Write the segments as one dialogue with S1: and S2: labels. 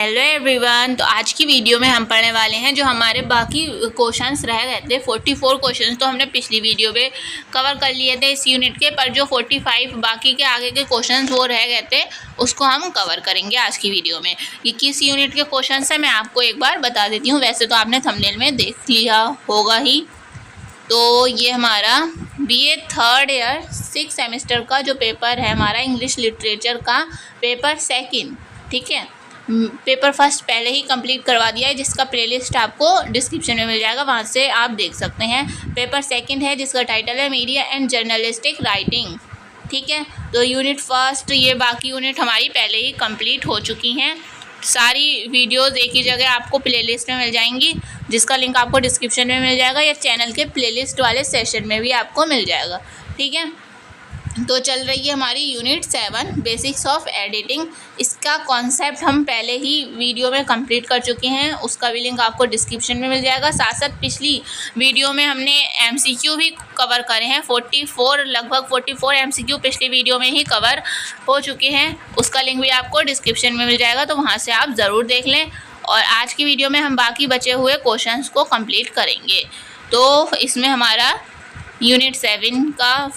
S1: Hello everyone. तो आज की वीडियो में हम पढ़ने वाले हैं जो हमारे बाकी क्वेश्चंस रह गए थे 44 क्वेश्चंस तो हमने पिछली वीडियो में कवर कर लिए थे इस यूनिट के, पर जो 45 बाकी के आगे के क्वेश्चंस वो रह गए थे उसको हम कवर करेंगे आज की वीडियो में। ये किस यूनिट के क्वेश्चंस है मैं आपको एक बार बता देती हूँ, वैसे तो आपने थंबनेल में देख लिया होगा ही। तो ये हमारा BA थर्ड ईयर 6 सेमेस्टर का जो पेपर है हमारा इंग्लिश लिटरेचर का पेपर सेकंड, ठीक है। पेपर फर्स्ट पहले ही कंप्लीट करवा दिया है जिसका प्लेलिस्ट आपको डिस्क्रिप्शन में मिल जाएगा, वहाँ से आप देख सकते हैं। पेपर सेकंड है जिसका टाइटल है मीडिया एंड जर्नलिस्टिक राइटिंग, ठीक है। तो यूनिट फर्स्ट ये बाकी यूनिट हमारी पहले ही कंप्लीट हो चुकी हैं। सारी वीडियोस एक ही जगह आपको प्लेलिस्ट में मिल जाएंगी जिसका लिंक आपको डिस्क्रिप्शन में मिल जाएगा या चैनल के प्लेलिस्ट वाले सेशन में भी आपको मिल जाएगा, ठीक है। तो चल रही है हमारी यूनिट 7 बेसिक्स ऑफ एडिटिंग। इसका कॉन्सेप्ट हम पहले ही वीडियो में कंप्लीट कर चुके हैं, उसका भी लिंक आपको डिस्क्रिप्शन में मिल जाएगा। साथ साथ पिछली वीडियो में हमने MCQ भी कवर करे हैं, 44 लगभग 44 MCQ पिछली वीडियो में ही कवर हो चुके हैं, उसका लिंक भी आपको डिस्क्रिप्शन में मिल जाएगा, तो वहाँ से आप ज़रूर देख लें। और आज की वीडियो में हम बाकी बचे हुए क्वेश्चंस को कंप्लीट करेंगे। तो इसमें हमारा यूनिट 7 का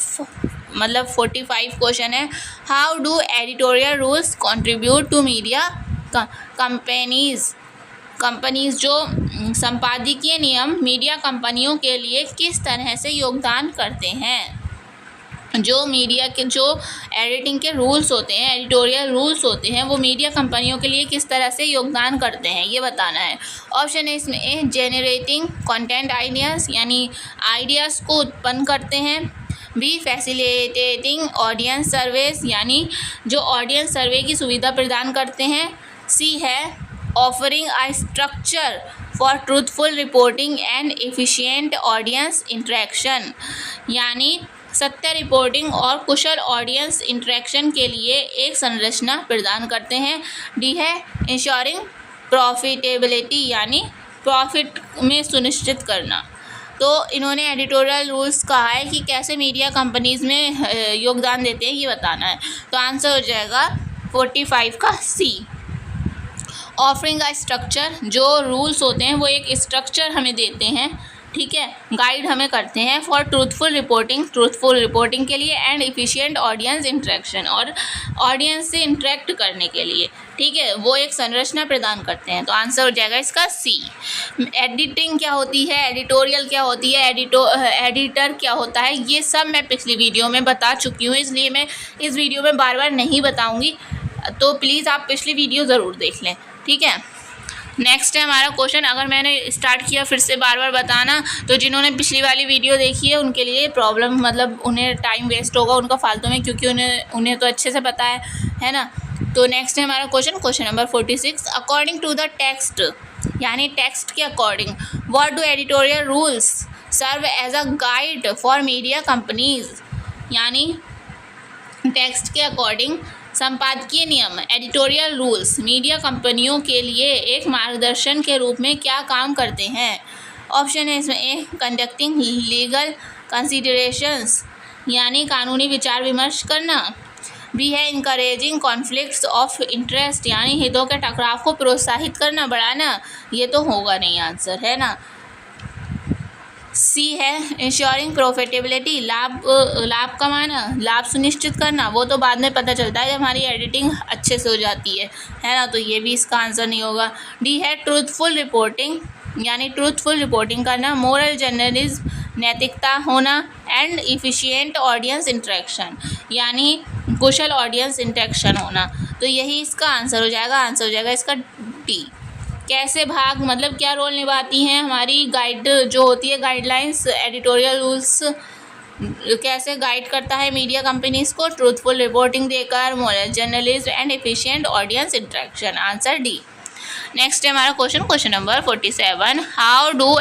S1: मतलब 45 क्वेश्चन है। How do editorial rules contribute to media companies जो संपादकीय नियम मीडिया कंपनियों के लिए किस तरह से योगदान करते हैं। जो मीडिया के जो एडिटिंग के रूल्स होते हैं, एडिटोरियल रूल्स होते हैं, वो मीडिया कंपनियों के लिए किस तरह से योगदान करते हैं ये बताना है। ऑप्शन है इसमें ए जेनरेटिंग कंटेंट आइडियाज़ यानी आइडियाज़ को उत्पन्न करते हैं। बी फैसिलिटेटिंग ऑडियंस सर्वेस यानी जो ऑडियंस सर्वे की सुविधा प्रदान करते हैं। सी है offering a structure for truthful reporting and efficient audience interaction यानी सत्य रिपोर्टिंग और कुशल ऑडियंस इंटरेक्शन के लिए एक संरचना प्रदान करते हैं। डी है इंश्योरिंग प्रॉफिटेबिलिटी यानी प्रॉफिट में सुनिश्चित करना। तो इन्होंने एडिटोरियल रूल्स कहा है कि कैसे मीडिया कंपनीज़ में योगदान देते हैं ये बताना है। तो आंसर हो जाएगा 45 का सी। ऑफरिंग अ स्ट्रक्चर, जो रूल्स होते हैं वो एक स्ट्रक्चर हमें देते हैं, ठीक है, गाइड हमें करते हैं फॉर ट्रूथफुल रिपोर्टिंग के लिए एंड एफिशिएंट ऑडियंस इंटरेक्शन और ऑडियंस से इंटरेक्ट करने के लिए, ठीक है, वो एक संरचना प्रदान करते हैं। तो आंसर हो जाएगा इसका सी। एडिटिंग क्या होती है, एडिटोरियल क्या होती है, एडिटर क्या होता है, ये सब मैं पिछली वीडियो में बता चुकी हूँ, इसलिए मैं इस वीडियो में बार बार नहीं बताऊँगी। तो प्लीज़ आप पिछली वीडियो ज़रूर देख लें, ठीक है। नेक्स्ट है हमारा क्वेश्चन। अगर मैंने स्टार्ट किया फिर से बार बार बताना तो जिन्होंने पिछली वाली वीडियो देखी है उनके लिए प्रॉब्लम, मतलब उन्हें टाइम वेस्ट होगा उनका फालतू में, क्योंकि उन्हें तो अच्छे से पता है ना। तो नेक्स्ट है हमारा question number 46। According to the text यानी टेक्स्ट के according what do editorial rules serve as a guide for media companies यानी टेक्स्ट के अकॉर्डिंग संपादकीय नियम एडिटोरियल रूल्स मीडिया कंपनियों के लिए एक मार्गदर्शन के रूप में क्या काम करते हैं। ऑप्शन है इसमें ए कंडक्टिंग लीगल कंसिडरेशंस यानी कानूनी विचार विमर्श करना। बी है इनकरेजिंग कॉन्फ्लिक्ट्स ऑफ इंटरेस्ट यानी हितों के टकराव को प्रोत्साहित करना, बढ़ाना। ये तो होगा नहीं आंसर, है ना। सी है इंश्योरिंग प्रॉफिटेबिलिटी लाभ कमाना, लाभ सुनिश्चित करना। वो तो बाद में पता चलता है जब हमारी एडिटिंग अच्छे से हो जाती है ना, तो ये भी इसका आंसर नहीं होगा। डी है ट्रूथफुल रिपोर्टिंग यानी ट्रूथफुल रिपोर्टिंग करना, मोरल जर्नलिज्म नैतिकता होना एंड इफिशिएंट ऑडियंस इंटरेक्शन यानी कुशल ऑडियंस इंटरेक्शन होना। तो यही इसका आंसर हो जाएगा। आंसर हो जाएगा इसका डी। कैसे भाग मतलब क्या रोल निभाती हैं हमारी गाइड जो होती है गाइडलाइंस, एडिटोरियल रूल्स कैसे गाइड करता है मीडिया कंपनीज को, ट्रूथफुल रिपोर्टिंग देकर, moral journalism and efficient audience interaction. Answer D. Next है हमारा question number 47। How do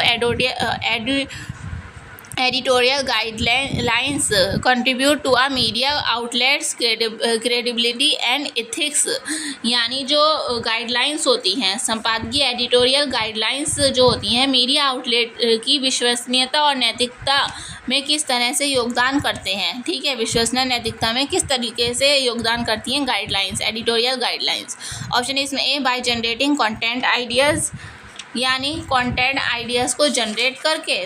S1: editorial guidelines contribute to a media outlets credibility and ethics. यानी जो guidelines होती हैं, संपादकीय एडिटोरियल गाइडलाइंस जो होती हैं, मीडिया आउटलेट की विश्वसनीयता और नैतिकता में किस तरह से योगदान करते हैं। ठीक है, विश्वसनीय नैतिकता में किस तरीके से योगदान करती हैं गाइडलाइंस, एडिटोरियल गाइडलाइंस। ऑप्शन है इसमें ए, बाय जनरेटिंग कंटेंट आइडियाज़, यानी कंटेंट आइडियाज़ को जनरेट करके।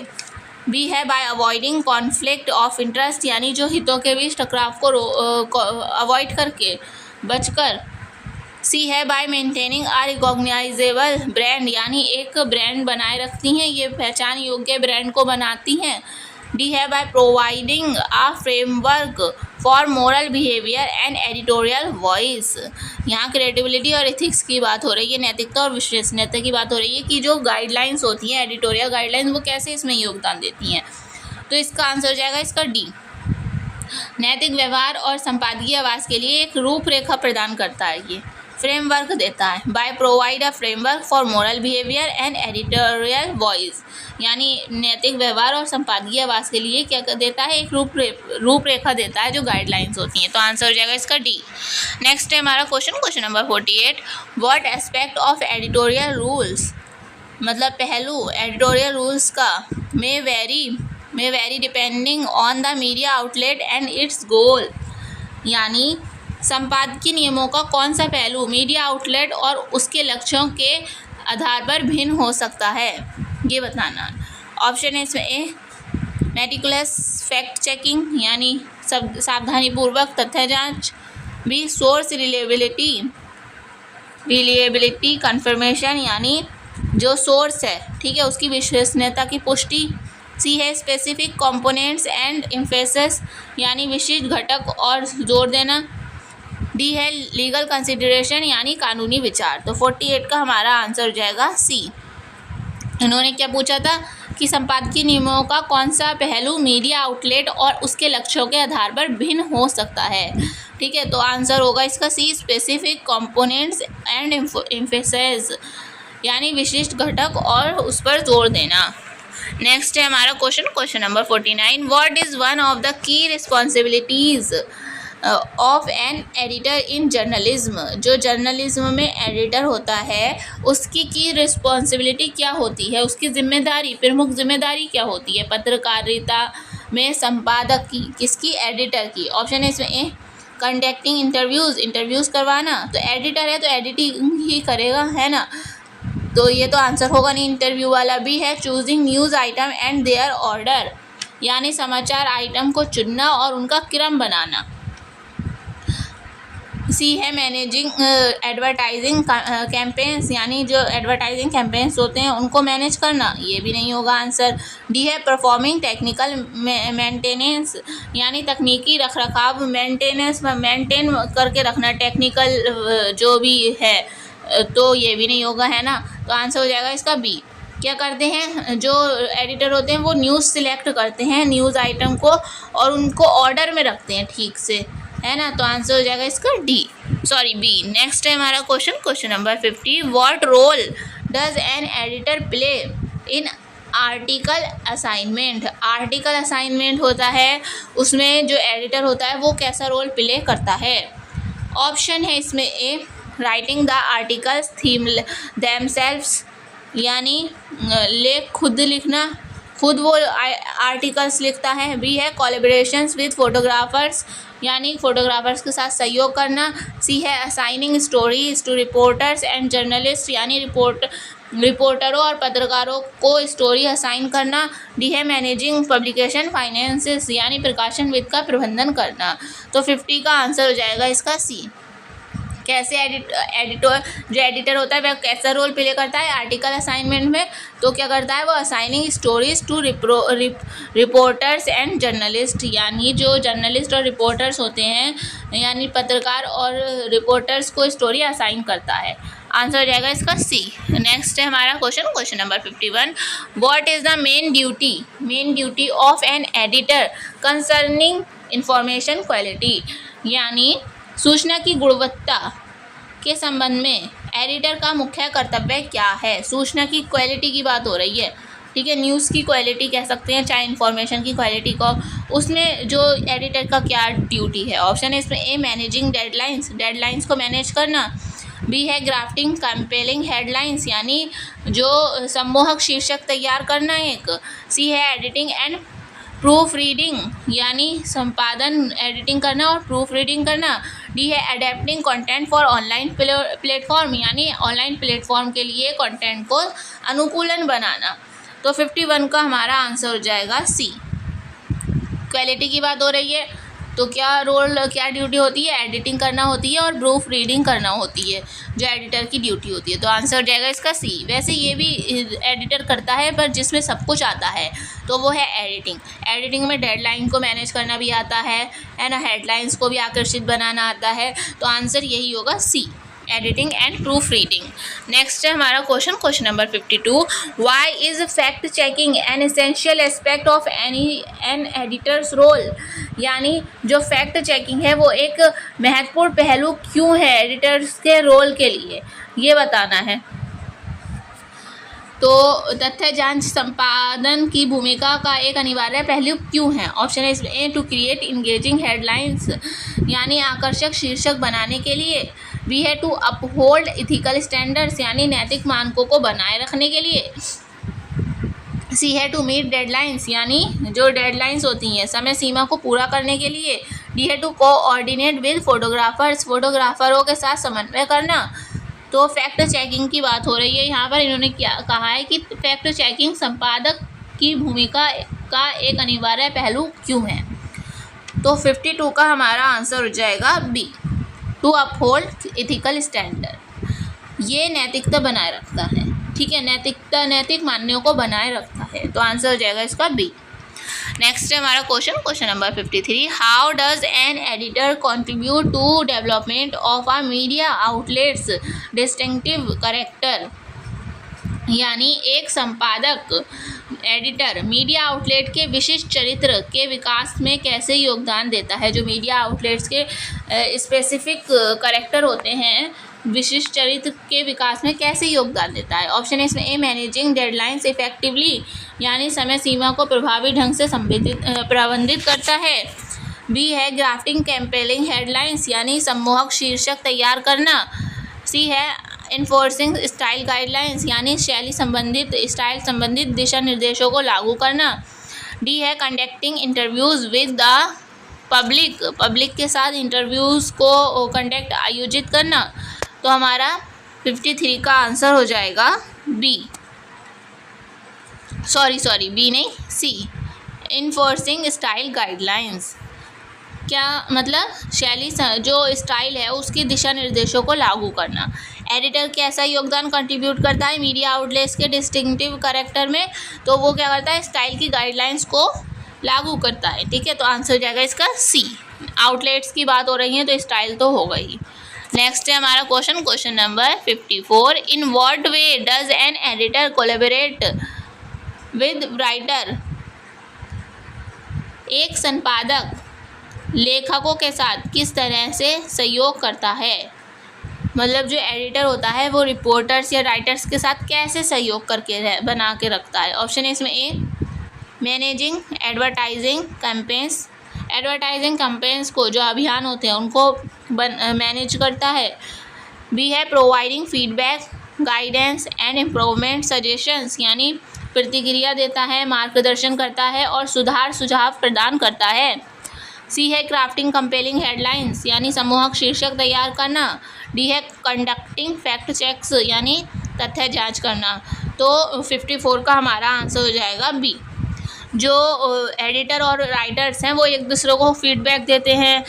S1: बी है bye avoiding conflict of interest, यानी जो हितों के बीच टकराव को अवॉइड करके, बचकर। सी है by maintaining a recognisable brand, यानी एक ब्रांड बनाए रखती हैं, ये पहचान योग्य ब्रांड को बनाती हैं। डी है by providing a framework for moral behaviour and editorial voice. यहाँ क्रेडिबिलिटी और एथिक्स की बात हो रही है, नैतिकता और विश्वसनीयता की बात हो रही है कि जो गाइडलाइंस होती हैं, एडिटोरियल गाइडलाइंस, वो कैसे इसमें योगदान देती हैं। तो इसका आंसर हो जाएगा इसका डी। नैतिक व्यवहार और संपादकीय आवाज़ के लिए एक रूपरेखा प्रदान करता है, ये फ्रेमवर्क देता है। By provide a framework for moral behaviour and editorial voice, यानी नैतिक व्यवहार और संपादकीय आवाज़ के लिए क्या देता है, एक रूपरेखा देता है, जो गाइडलाइंस होती हैं। तो आंसर हो जाएगा इसका डी। नेक्स्ट है हमारा question number 48, what aspect of editorial rules, मतलब पहलू एडिटोरियल रूल्स का may vary depending on the media outlet and its goal, यानी संपादकीय नियमों का कौन सा पहलू मीडिया आउटलेट और उसके लक्ष्यों के आधार पर भिन्न हो सकता है, ये बताना। ऑप्शन है इसमें ए, मेटिकुलस फैक्ट चेकिंग, यानी सब सावधानीपूर्वक तथ्य जांच। बी, सोर्स रिलेबिलिटी कंफर्मेशन, यानी जो सोर्स है, ठीक है, उसकी विश्वसनीयता की पुष्टि। सी है स्पेसिफिक कंपोनेंट्स एंड एम्फेसिस, यानी विशिष्ट घटक और जोर देना। डी है लीगल कंसिडरेशन, यानी कानूनी विचार। तो 48 का हमारा आंसर हो जाएगा सी। इन्होंने क्या पूछा था कि संपादकीय नियमों का कौन सा पहलू मीडिया आउटलेट और उसके लक्ष्यों के आधार पर भिन्न हो सकता है। ठीक है, तो आंसर होगा इसका सी, स्पेसिफिक कंपोनेंट्स एंड एम्फेसिस, यानी विशिष्ट घटक और उस पर जोर देना। नेक्स्ट है हमारा question number 49, what is one of the key responsibilities of an editor in journalism. जो जर्नलिज्म में एडिटर होता है, उसकी की रिस्पॉन्सिबिलिटी क्या होती है, उसकी जिम्मेदारी, प्रमुख जिम्मेदारी क्या होती है पत्रकारिता में संपादक की, किसकी, एडिटर की। ऑप्शन है इसमें ए, कंडक्टिंग इंटरव्यूज़ करवाना, तो एडिटर है तो एडिटिंग ही करेगा, है ना, तो ये तो आंसर होगा नहीं इंटरव्यू वाला। बी है choosing news item and their order, यानी समाचार आइटम को चुनना और उनका क्रम बनाना। सी है मैनेजिंग एडवर्टाइजिंग कैंपेन्स, यानी जो एडवर्टाइजिंग कैंपेन्स होते हैं उनको मैनेज करना, ये भी नहीं होगा आंसर। डी है परफॉर्मिंग टेक्निकल मेंटेनेंस, यानी तकनीकी रखरखाव, मेंटेन करके रखना टेक्निकल जो भी है, तो ये भी नहीं होगा, है ना। तो आंसर हो जाएगा इसका बी। क्या करते हैं जो एडिटर होते हैं, वो न्यूज़ सिलेक्ट करते हैं, न्यूज़ आइटम को, और उनको ऑर्डर में रखते हैं ठीक से, है ना। तो आंसर हो जाएगा इसका बी। नेक्स्ट है हमारा question number 50, what role does an editor play in article assignment. Article assignment होता है, उसमें जो एडिटर होता है वो कैसा रोल प्ले करता है। ऑप्शन है इसमें A, writing the articles them themselves, यानी लेख खुद लिखना, खुद वो आर्टिकल्स लिखता है। बी है कोलैबोरेशंस विद फोटोग्राफर्स, यानी फोटोग्राफर्स के साथ सहयोग करना। सी है assigning stories to reporters and journalist, यानी रिपोर्टरों और पत्रकारों को स्टोरी असाइन करना। डी है मैनेजिंग पब्लिकेशन फाइनेंसेस, यानी प्रकाशन वित्त का प्रबंधन करना। तो 50 का आंसर हो जाएगा इसका सी। कैसे जो एडिटर होता है वह कैसा रोल प्ले करता है आर्टिकल असाइनमेंट में, तो क्या करता है वो assigning stories to reporters and journalist, यानी जो जर्नलिस्ट और रिपोर्टर्स होते हैं, यानी पत्रकार और रिपोर्टर्स को स्टोरी असाइन करता है। आंसर हो जाएगा इसका सी। नेक्स्ट है हमारा question number 51, what is the main duty of an editor concerning information quality, यानी सूचना की गुणवत्ता के संबंध में एडिटर का मुख्य कर्तव्य क्या है। सूचना की क्वालिटी की बात हो रही है, ठीक है, न्यूज़ की क्वालिटी कह सकते हैं, चाहे इन्फॉर्मेशन की क्वालिटी को, उसमें जो एडिटर का क्या ड्यूटी है। ऑप्शन है इसमें ए मैनेजिंग डेडलाइंस को मैनेज करना, बी है ग्राफ्टिंग कंपेलिंग हेडलाइंस यानी जो सम्मोहक शीर्षक तैयार करना एक, सी है एडिटिंग एंड प्रूफ रीडिंग यानी संपादन एडिटिंग करना और प्रूफ रीडिंग करना, डी है adapting content for online platform यानी ऑनलाइन प्लेटफॉर्म के लिए कंटेंट को अनुकूलन बनाना। तो 51 का हमारा आंसर हो जाएगा सी। क्वालिटी की बात हो रही है तो क्या ड्यूटी होती है, एडिटिंग करना होती है और प्रूफ रीडिंग करना होती है जो एडिटर की ड्यूटी होती है। तो आंसर हो जाएगा इसका सी। वैसे ये भी एडिटर करता है पर जिसमें सब कुछ आता है तो वो है एडिटिंग में डेडलाइन को मैनेज करना भी आता है ना, हेडलाइंस को भी आकर्षित बनाना आता है। तो आंसर यही होगा C, editing and proofreading. Next है हमारा question number 52, why is fact checking an essential aspect of an editor's role यानी जो फैक्ट चेकिंग है वो एक महत्वपूर्ण पहलू क्यों है एडिटर्स के रोल के लिए, ये बताना है। तो तथ्य जांच संपादन की भूमिका का एक अनिवार्य पहलू क्यों है। ऑप्शन है इसमें ए टू क्रिएट इंगेजिंग हेडलाइंस यानी आकर्षक शीर्षक बनाने के लिए, बी है टू अपहोल्ड इथिकल स्टैंडर्ड्स यानी नैतिक मानकों को बनाए रखने के लिए, सी है टू मीट डेडलाइंस यानी जो डेडलाइंस होती हैं समय सीमा को पूरा करने के लिए, डी है टू कोऑर्डिनेट विद फोटोग्राफरों के साथ समन्वय करना। तो फैक्ट चेकिंग की बात हो रही है यहाँ पर, इन्होंने क्या कहा है कि फैक्ट चेकिंग संपादक की भूमिका का एक अनिवार्य पहलू क्यों है। तो 52 का हमारा आंसर हो जाएगा B, to uphold ethical standard, ये नैतिकता बनाए रखता है। ठीक है, नैतिक मान्यों को बनाए रखता है। तो आंसर हो जाएगा इसका बी। नेक्स्ट है हमारा question number 53, how does an editor contribute to development of a media outlet's distinctive character यानी एक संपादक एडिटर मीडिया आउटलेट के विशिष्ट चरित्र के विकास में कैसे योगदान देता है। जो मीडिया आउटलेट्स के स्पेसिफिक कैरेक्टर होते हैं विशिष्ट चरित्र के विकास में कैसे योगदान देता है। ऑप्शन है इसमें ए मैनेजिंग डेडलाइंस इफेक्टिवली यानी समय सीमा को प्रभावी ढंग से प्रबंधित करता है, बी है ग्राफ्टिंग कंपेलिंग हेडलाइंस यानी सम्मोहक शीर्षक तैयार करना, सी है इन्फोर्सिंग स्टाइल गाइडलाइंस यानी स्टाइल संबंधित दिशा निर्देशों को लागू करना, डी है conducting interviews with the public के साथ इंटरव्यूज़ को आयोजित करना। तो हमारा 53 का आंसर हो जाएगा बी, बी नहीं सी, इन्फोर्सिंग स्टाइल गाइडलाइंस। क्या मतलब, शैली जो स्टाइल है उसकी दिशा निर्देशों को लागू करना। एडिटर कैसा योगदान कंट्रीब्यूट करता है मीडिया आउटलेट्स के डिस्टिंक्टिव कैरेक्टर में, तो वो क्या करता है स्टाइल की गाइडलाइंस को लागू करता है। ठीक है, तो आंसर हो जाएगा इसका सी। आउटलेट्स की बात हो रही है तो स्टाइल तो होगा ही। नेक्स्ट है हमारा question number 54, in what way does an editor collaborate with writer. एक संपादक लेखकों के साथ किस तरह से सहयोग करता है। मतलब जो एडिटर होता है वो रिपोर्टर्स या राइटर्स के साथ कैसे सहयोग करके बना के रखता है। ऑप्शन है इसमें ए मैनेजिंग एडवर्टाइजिंग कैंपेन्स को, जो अभियान होते हैं उनको मैनेज करता है, बी है providing feedback guidance and improvement suggestions यानी प्रतिक्रिया देता है, मार्गदर्शन करता है और सुझाव प्रदान करता है, सी है क्राफ्टिंग कंपेलिंग हेडलाइंस यानी सम्मोहक शीर्षक तैयार करना, डी है कंडक्टिंग फैक्ट चेक्स यानी तथ्य जांच करना। तो 54 का हमारा आंसर हो जाएगा बी। जो एडिटर और राइटर्स हैं वो एक दूसरे को फीडबैक देते हैं,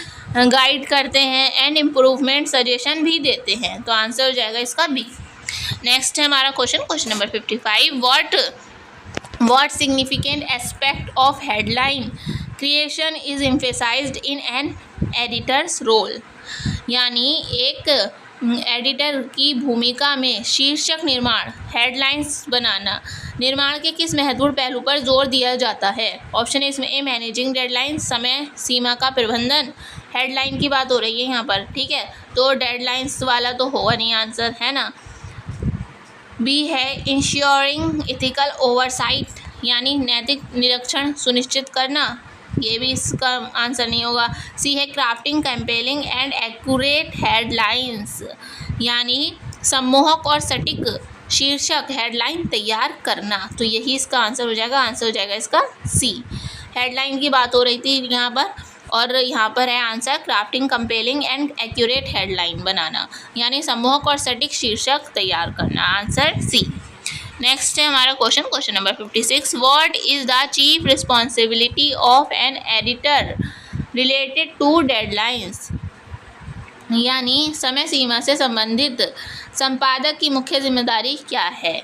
S1: गाइड करते हैं एंड इम्प्रूवमेंट सजेशन भी देते हैं। तो आंसर हो जाएगा इसका बी। नेक्स्ट है हमारा question number 55, what significant aspect of headline creation is emphasised in an editor's role यानी एक एडिटर की भूमिका में शीर्षक निर्माण हेडलाइंस बनाना निर्माण के किस महत्वपूर्ण पहलू पर जोर दिया जाता है। ऑप्शन है इसमें ए मैनेजिंग डेडलाइन समय सीमा का प्रबंधन, हेडलाइन की बात हो रही है यहाँ पर। ठीक है, तो डेडलाइंस वाला तो होगा नहीं आंसर, है ना। बी है इंश्योरिंग इथिकल ओवरसाइट यानी नैतिक निरीक्षण सुनिश्चित करना, ये भी इसका आंसर नहीं होगा। सी है crafting compelling and accurate headlines, यानी सम्मोहक और सटीक शीर्षक हेडलाइन तैयार करना, तो यही इसका आंसर हो जाएगा। आंसर हो जाएगा इसका सी। हेडलाइन की बात हो रही थी यहाँ पर, और यहाँ पर है answer crafting compelling and accurate headline बनाना, यानी सम्मोहक और सटीक शीर्षक तैयार करना, आंसर सी। नेक्स्ट है हमारा question number 56। What is the chief responsibility of an editor related to deadlines, यानी समय सीमा से संबंधित संपादक की मुख्य जिम्मेदारी क्या है।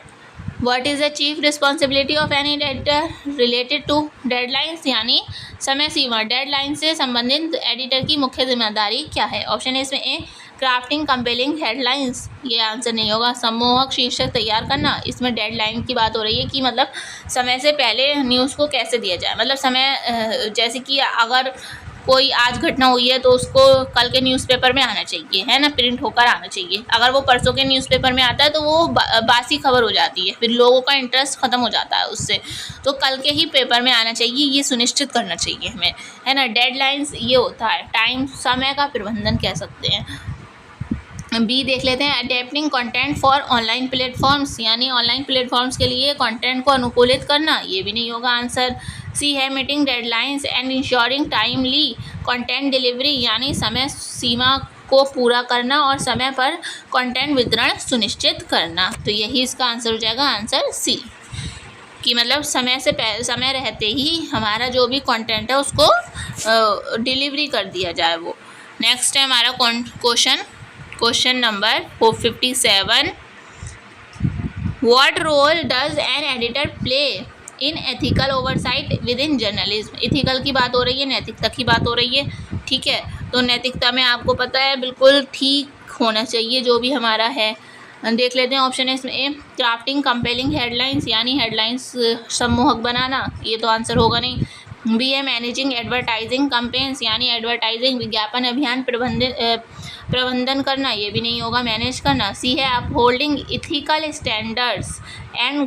S1: What is the chief responsibility of any editor related to deadlines, यानी समय सीमा डेडलाइन से संबंधित एडिटर की मुख्य जिम्मेदारी क्या है। ऑप्शन है इसमें ए क्राफ्टिंग कंपेलिंग हेडलाइंस, ये आंसर नहीं होगा। सम्मोहक शीर्षक तैयार करना, इसमें डेडलाइन की बात हो रही है कि मतलब समय से पहले न्यूज़ को कैसे दिया जाए, मतलब समय जैसे कि अगर कोई आज घटना हुई है तो उसको कल के न्यूज़पेपर में आना चाहिए, है ना, प्रिंट होकर आना चाहिए। अगर वो परसों के न्यूज़पेपर में आता है तो वो बासी खबर हो जाती है, फिर लोगों का इंटरेस्ट ख़त्म हो जाता है उससे, तो कल के ही पेपर में आना चाहिए, ये सुनिश्चित करना चाहिए हमें, है ना। डेडलाइंस ये होता है टाइम, समय का प्रबंधन कह सकते हैं। बी देख लेते हैं, adapting content for online platforms, यानी ऑनलाइन प्लेटफॉर्म्स के लिए कंटेंट को अनुकूलित करना, ये भी नहीं होगा आंसर। सी है meeting deadlines and ensuring timely content delivery, यानी समय सीमा को पूरा करना और समय पर कंटेंट वितरण सुनिश्चित करना, तो यही इसका आंसर हो जाएगा, आंसर सी, कि मतलब समय रहते ही हमारा जो भी कंटेंट है उसको डिलीवरी कर दिया जाए वो। नेक्स्ट है हमारा question number 57। What role does an editor play in ethical oversight within journalism. Ethical की बात हो रही है, नैतिकता की बात हो रही है, ठीक है। तो नैतिकता में आपको पता है बिल्कुल ठीक होना चाहिए जो भी हमारा है। देख लेते हैं, ऑप्शन है इसमें ए क्राफ्टिंग कंपेलिंग हेडलाइंस, यानी हेडलाइंस सम्मोहक बनाना, ये तो आंसर होगा नहीं। बी है मैनेजिंग एडवर्टाइजिंग कैंपेन्स, यानी एडवर्टाइजिंग विज्ञापन अभियान प्रबंधन करना, ये भी नहीं होगा, मैनेज करना। सी है upholding ethical standards and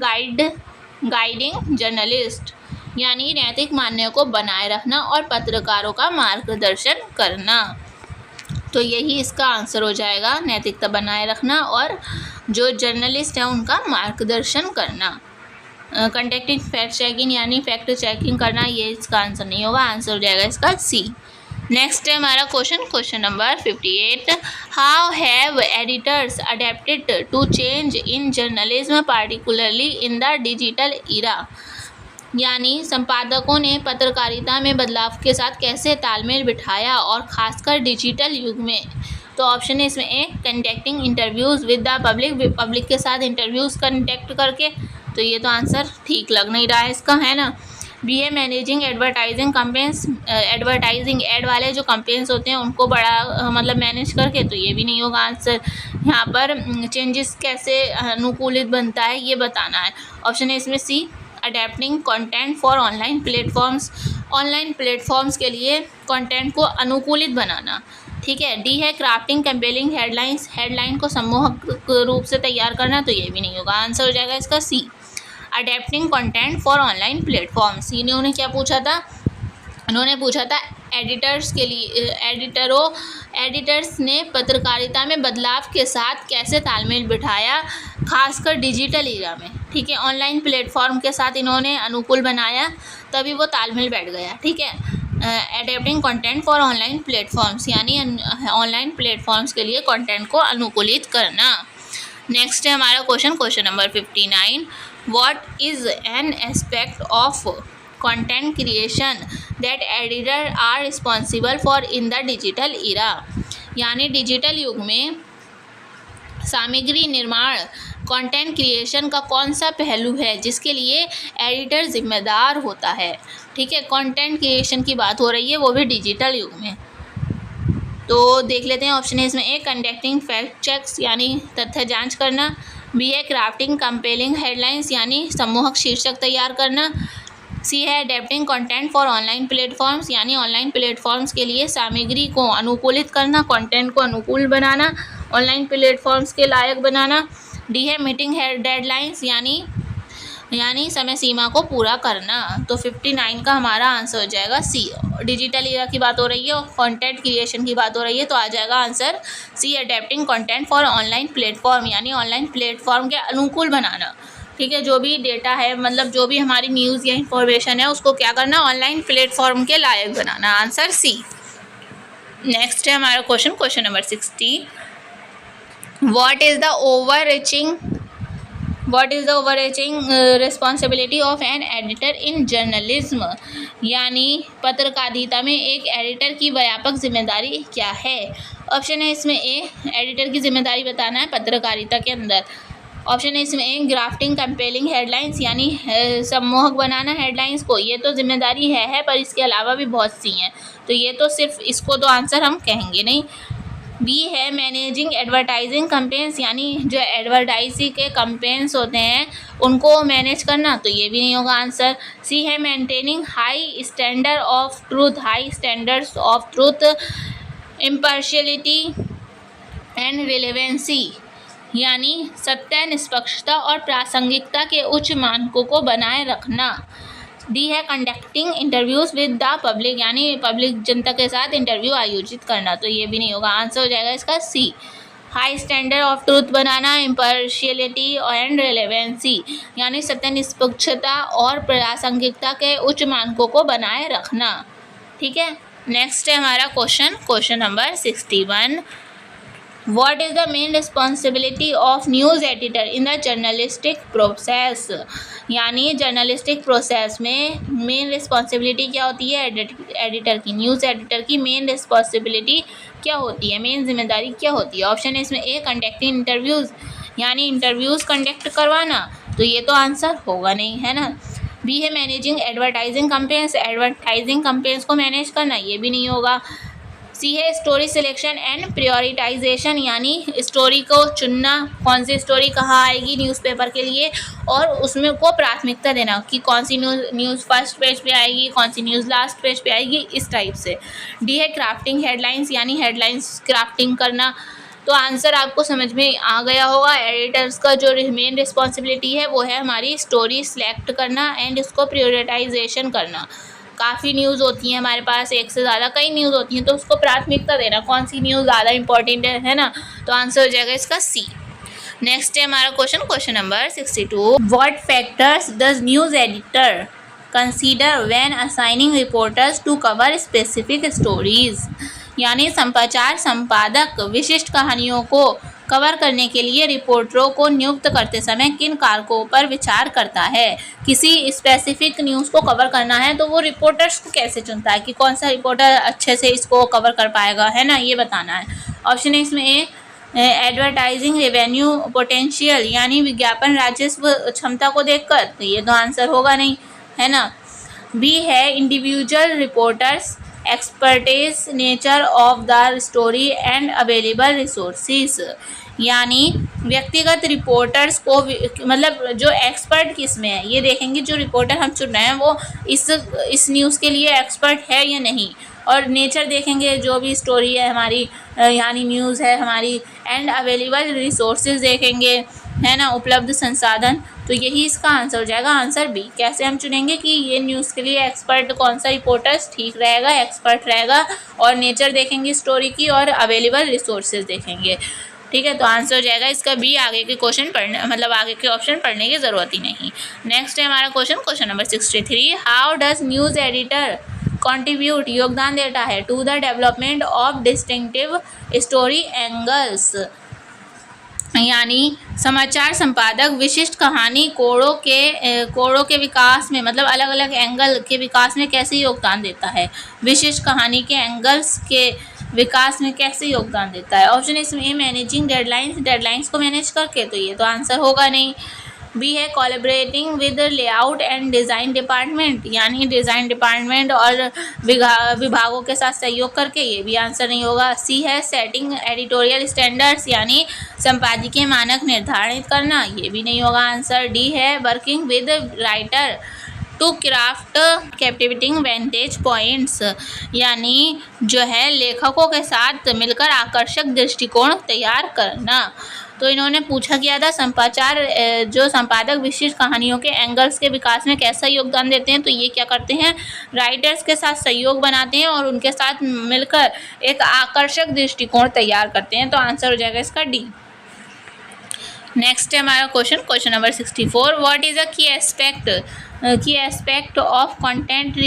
S1: guiding journalist, यानी नैतिक मान्य को बनाए रखना और पत्रकारों का मार्गदर्शन करना, तो यही इसका आंसर हो जाएगा, नैतिकता बनाए रखना और जो जर्नलिस्ट हैं उनका मार्गदर्शन करना। कंडक्टिंग फैक्ट चेकिंग, यानी फैक्ट चेकिंग करना, ये इसका आंसर नहीं होगा, आंसर हो जाएगा इसका सी। नेक्स्ट है हमारा question number 58। How have editors adapted to change in journalism particularly in the digital era, यानी संपादकों ने पत्रकारिता में बदलाव के साथ कैसे तालमेल बिठाया और ख़ासकर डिजिटल युग में। तो ऑप्शन है इसमें A conducting interviews with the public के साथ इंटरव्यूज़ कंडक्ट करके, तो ये तो आंसर ठीक लग नहीं रहा है इसका, है ना। बी है managing advertising campaigns, advertising ad वाले जो कैंपेन्स होते हैं उनको बड़ा मतलब मैनेज करके, तो ये भी नहीं होगा आंसर। यहाँ पर चेंजेस कैसे अनुकूलित बनता है ये बताना है। ऑप्शन है इसमें C adapting content for online platforms, online platforms के लिए कंटेंट को अनुकूलित बनाना, ठीक है। डी है क्राफ्टिंग कंपेलिंग हेडलाइंस, हेडलाइन को सम्मोहक रूप से तैयार करना, तो ये भी नहीं होगा, आंसर हो जाएगा इसका C adapting content for online platforms. इन्होंने क्या पूछा था, उन्होंने पूछा था एडिटर्स के लिए, एडिटर्स ने पत्रकारिता में बदलाव के साथ कैसे तालमेल बिठाया खासकर डिजिटल एरा में, ठीक है। ऑनलाइन प्लेटफॉर्म के साथ इन्होंने अनुकूल बनाया तभी वो तालमेल बैठ गया, ठीक है। Adapting content for online platforms, यानी ऑनलाइन प्लेटफॉर्म्स के लिए कंटेंट को अनुकूलित करना। नेक्स्ट है हमारा question number 59। What is an aspect of content creation that editor are responsible for in the digital era, यानी डिजिटल युग में सामग्री निर्माण कंटेंट क्रिएशन का कौन सा पहलू है जिसके लिए एडिटर जिम्मेदार होता है, ठीक है। कंटेंट क्रिएशन की बात हो रही है, वो भी डिजिटल युग में। तो देख लेते हैं, ऑप्शन है इसमें ए कंडक्टिंग फैक्ट चेक्स, यानी तथ्य जांच करना। बी है क्राफ्टिंग कंपेलिंग हेडलाइंस, यानी सम्मोहक शीर्षक तैयार करना। सी है adapting content for online platforms, यानी ऑनलाइन प्लेटफॉर्म्स के लिए सामग्री को अनुकूलित करना, कंटेंट को अनुकूल बनाना, ऑनलाइन प्लेटफॉर्म्स के लायक बनाना। डी है मीटिंग डेडलाइंस, यानी यानी समय सीमा को पूरा करना। तो 59 का हमारा आंसर हो जाएगा सी। डिजिटल एरा की बात हो रही है और कंटेंट क्रिएशन की बात हो रही है, तो आ जाएगा answer C, adapting content for online platform, यानी ऑनलाइन प्लेटफॉर्म के अनुकूल बनाना। ठीक है, जो भी डेटा है, मतलब जो भी हमारी न्यूज़ या इंफॉर्मेशन है, उसको क्या करना, ऑनलाइन प्लेटफॉर्म के लायक बनाना। Answer C. नेक्स्ट है हमारा question number 60। What is the overarching responsibility of an editor in journalism? यानी पत्रकारिता में एक एडिटर की व्यापक जिम्मेदारी क्या है? ऑप्शन है इसमें ए, एडिटर की जिम्मेदारी बताना है पत्रकारिता के अंदर। ऑप्शन है इसमें ए, ग्राफ्टिंग कंपेलिंग हेडलाइंस, यानी सम्मोहक बनाना हेडलाइंस को, ये तो जिम्मेदारी है पर इसके अलावा भी बहुत सी हैं, तो ये तो सिर्फ इसको तो आंसर हम कहेंगे नहीं। बी है मैनेजिंग एडवर्टाइजिंग कैंपेन्स, यानी जो एडवर्टाइजिंग के कैंपेन्स होते हैं उनको मैनेज करना, तो ये भी नहीं होगा आंसर। सी है maintaining high standards of truth, impartiality and relevancy, यानी सत्य, निष्पक्षता और प्रासंगिकता के उच्च मानकों को बनाए रखना। डी है conducting interviews with the public, यानी पब्लिक जनता के साथ इंटरव्यू आयोजित करना, तो ये भी नहीं होगा। आंसर हो जाएगा इसका C, high standard of truth बनाना, इम्पार्शियलिटी एंड रिलेवेंसी, यानी सत्य, निष्पक्षता और प्रासंगिकता के उच्च मानकों को बनाए रखना। ठीक है, नेक्स्ट है हमारा question number 61। What is the main responsibility of news editor in the journalistic process? यानी जर्नलिस्टिक प्रोसेस में मेन रिस्पॉन्सिबिलिटी क्या होती है एडिटर की, न्यूज़ एडिटर की मेन रिस्पॉन्सिबिलिटी क्या होती है, मेन जिम्मेदारी क्या होती है? ऑप्शन है इसमें ए, कंडक्टिंग इंटरव्यूज़, यानी इंटरव्यूज़ कंडक्ट करवाना, तो ये तो आंसर होगा नहीं, है ना। बी है मैनेजिंग एडवर्टाइजिंग कैंपेन्स को मैनेज करना, ये भी नहीं होगा। सी है स्टोरी सिलेक्शन एंड प्रायोरिटाइजेशन, यानी स्टोरी को चुनना, कौन सी स्टोरी कहाँ आएगी न्यूज़पेपर के लिए और उसमें को प्राथमिकता देना कि कौन सी न्यूज़ फर्स्ट पेज पे आएगी, कौन सी न्यूज़ लास्ट पेज पे आएगी, इस टाइप से। डी है क्राफ्टिंग हेडलाइंस, यानी हेडलाइंस क्राफ्टिंग करना, तो आंसर आपको समझ में आ गया होगा। एडिटर्स का जो मेन रिस्पॉन्सिबिलिटी है वो है हमारी स्टोरी सिलेक्ट करना एंड इसको प्रायोरिटाइजेशन करना। काफ़ी न्यूज़ होती हैं हमारे पास, एक से ज़्यादा कई न्यूज़ होती हैं, तो उसको प्राथमिकता देना, कौन सी न्यूज़ ज़्यादा इंपॉर्टेंट है ना, तो आंसर हो जाएगा इसका सी। नेक्स्ट है हमारा question number 62। What factors does news editor consider when assigning reporters to cover specific stories, यानी समाचार संपादक विशिष्ट कहानियों को कवर करने के लिए रिपोर्टरों को नियुक्त करते समय किन कारकों पर विचार करता है? किसी स्पेसिफिक न्यूज़ को कवर करना है तो वो रिपोर्टर्स को कैसे चुनता है कि कौन सा रिपोर्टर अच्छे से इसको कवर कर पाएगा, है ना, ये बताना है। ऑप्शन है इसमें ए, एडवर्टाइजिंग रेवेन्यू पोटेंशियल, यानी विज्ञापन राजस्व क्षमता को देखकर, तो ये तो आंसर होगा नहीं, है ना। बी है individual reporters expertise nature of the story and available resources, यानी व्यक्तिगत रिपोर्टर्स को, मतलब जो एक्सपर्ट किस में है ये देखेंगे, जो रिपोर्टर हम चुन रहे हैं वो इस न्यूज़ के लिए एक्सपर्ट है या नहीं, और नेचर देखेंगे, जो भी स्टोरी है हमारी यानी न्यूज़ है हमारी, एंड अवेलेबल रिसोर्सेज देखेंगे, है ना, उपलब्ध संसाधन, तो यही इसका आंसर हो जाएगा। Answer B. कैसे हम चुनेंगे कि ये न्यूज़ के लिए एक्सपर्ट कौन सा रिपोर्टर्स ठीक रहेगा, एक्सपर्ट रहेगा, और नेचर देखेंगे स्टोरी की और अवेलेबल रिसोर्सेज देखेंगे। ठीक है, तो आंसर हो जाएगा इसका बी। आगे के क्वेश्चन पढ़ने, मतलब आगे के ऑप्शन पढ़ने की ज़रूरत ही नहीं। नेक्स्ट है हमारा question number 63। How does news editor contribute, योगदान देता है, to the development of distinctive story angles, यानी समाचार संपादक विशिष्ट कहानी कोड़ों के विकास में, मतलब अलग अलग एंगल के विकास में कैसे योगदान देता है, विशिष्ट कहानी के एंगल्स के विकास में कैसे योगदान देता है। ऑप्शन इसमें मैनेजिंग डेडलाइंस को मैनेज करके, तो ये तो आंसर होगा नहीं। बी है collaborating with layout and design department, यानी डिज़ाइन डिपार्टमेंट और विभागों के साथ सहयोग करके, ये भी आंसर नहीं होगा। सी है सेटिंग एडिटोरियल स्टैंडर्ड्स, यानी संपादकीय मानक निर्धारित करना, ये भी नहीं होगा आंसर। डी है working with writer to craft captivating vantage points, यानी जो है लेखकों के साथ मिलकर आकर्षक दृष्टिकोण तैयार करना। तो इन्होंने पूछा किया था समाचार जो संपादक विशिष्ट कहानियों के एंगल्स के विकास में कैसा योगदान देते हैं। तो ये क्या करते हैं, राइटर्स के साथ सहयोग बनाते हैं और उनके साथ मिलकर एक आकर्षक दृष्टिकोण तैयार करते हैं। तो आंसर हो जाएगा इसका डी। नेक्स्ट है हमारा question number 64, what is a key aspect of content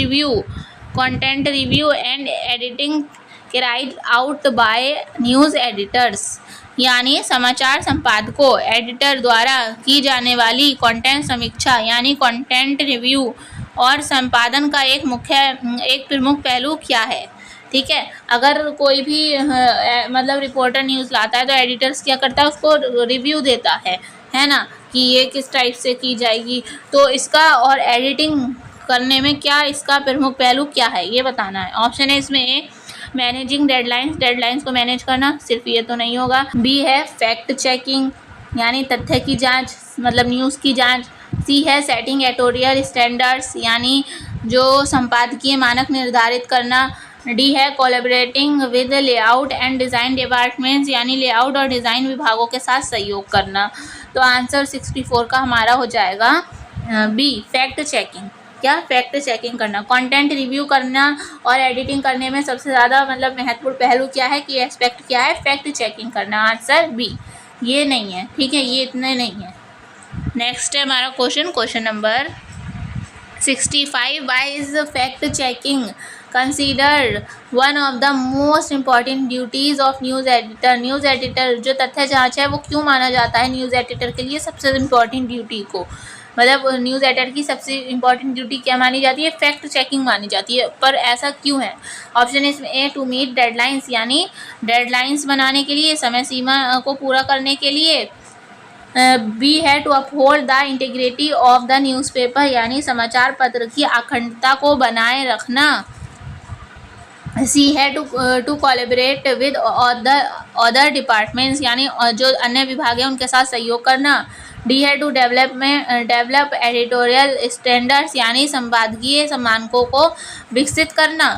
S1: review and editing carried out by news editors. यानी समाचार संपादकों एडिटर द्वारा की जाने वाली कंटेंट समीक्षा यानी कंटेंट रिव्यू और संपादन का एक प्रमुख पहलू क्या है। ठीक है, अगर कोई भी मतलब रिपोर्टर न्यूज़ लाता है तो एडिटर्स क्या करता है, उसको रिव्यू देता है ना, कि ये किस टाइप से की जाएगी। तो इसका और एडिटिंग करने में क्या इसका प्रमुख पहलू क्या है ये बताना है। ऑप्शन है इसमें ए मैनेजिंग डेडलाइंस को मैनेज करना, सिर्फ ये तो नहीं होगा। बी है फैक्ट चेकिंग यानी तथ्य की जांच, मतलब न्यूज़ की जांच। सी है सेटिंग एडिटोरियल स्टैंडर्ड्स यानी जो संपादकीय मानक निर्धारित करना। डी है collaborating with layout and design departments यानी लेआउट और डिज़ाइन विभागों के साथ सहयोग करना। तो आंसर 64 का हमारा हो जाएगा बी फैक्ट चेकिंग। क्या, फैक्ट चेकिंग करना। कंटेंट रिव्यू करना और एडिटिंग करने में सबसे ज़्यादा मतलब महत्वपूर्ण पहलू क्या है, कि एस्पेक्ट क्या है, फैक्ट चेकिंग करना। आंसर बी, ये नहीं है। ठीक है, ये इतने नहीं है। नेक्स्ट है हमारा question number 65, why is fact checking considered one of the most important duties of news editor जो तथ्य जांच है वो क्यों माना जाता है न्यूज़ एडिटर के लिए सबसे इम्पॉर्टेंट ड्यूटी को, मतलब न्यूज़ एडिटर की सबसे इम्पॉर्टेंट ड्यूटी क्या मानी जाती है, फैक्ट चेकिंग मानी जाती है। पर ऐसा क्यों है। ऑप्शन इसमें ए टू मीट डेडलाइंस यानी डेडलाइंस बनाने के लिए, समय सीमा को पूरा करने के लिए। बी है to uphold the integrity of the newspaper यानी समाचार पत्र की अखंडता को बनाए रखना। सी है to collaborate with other departments यानी जो अन्य विभाग हैं उनके साथ सहयोग करना। डी है टू डेवलप एडिटोरियल स्टैंडर्ड्स यानी संपादकीय मानकों को विकसित करना।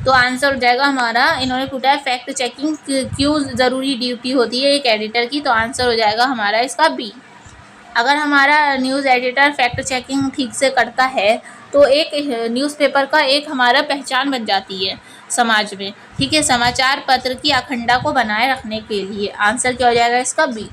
S1: तो आंसर हो जाएगा हमारा, इन्होंने पूछा है फैक्ट चेकिंग क्यों ज़रूरी ड्यूटी होती है एक एडिटर की, तो आंसर हो जाएगा हमारा इसका बी। अगर हमारा न्यूज़ एडिटर फैक्ट चेकिंग ठीक से करता है तो एक न्यूज़पेपर का एक हमारा पहचान बन जाती है समाज में। ठीक है, समाचार पत्र की अखंडता को बनाए रखने के लिए। आंसर क्या हो जाएगा इसका बी।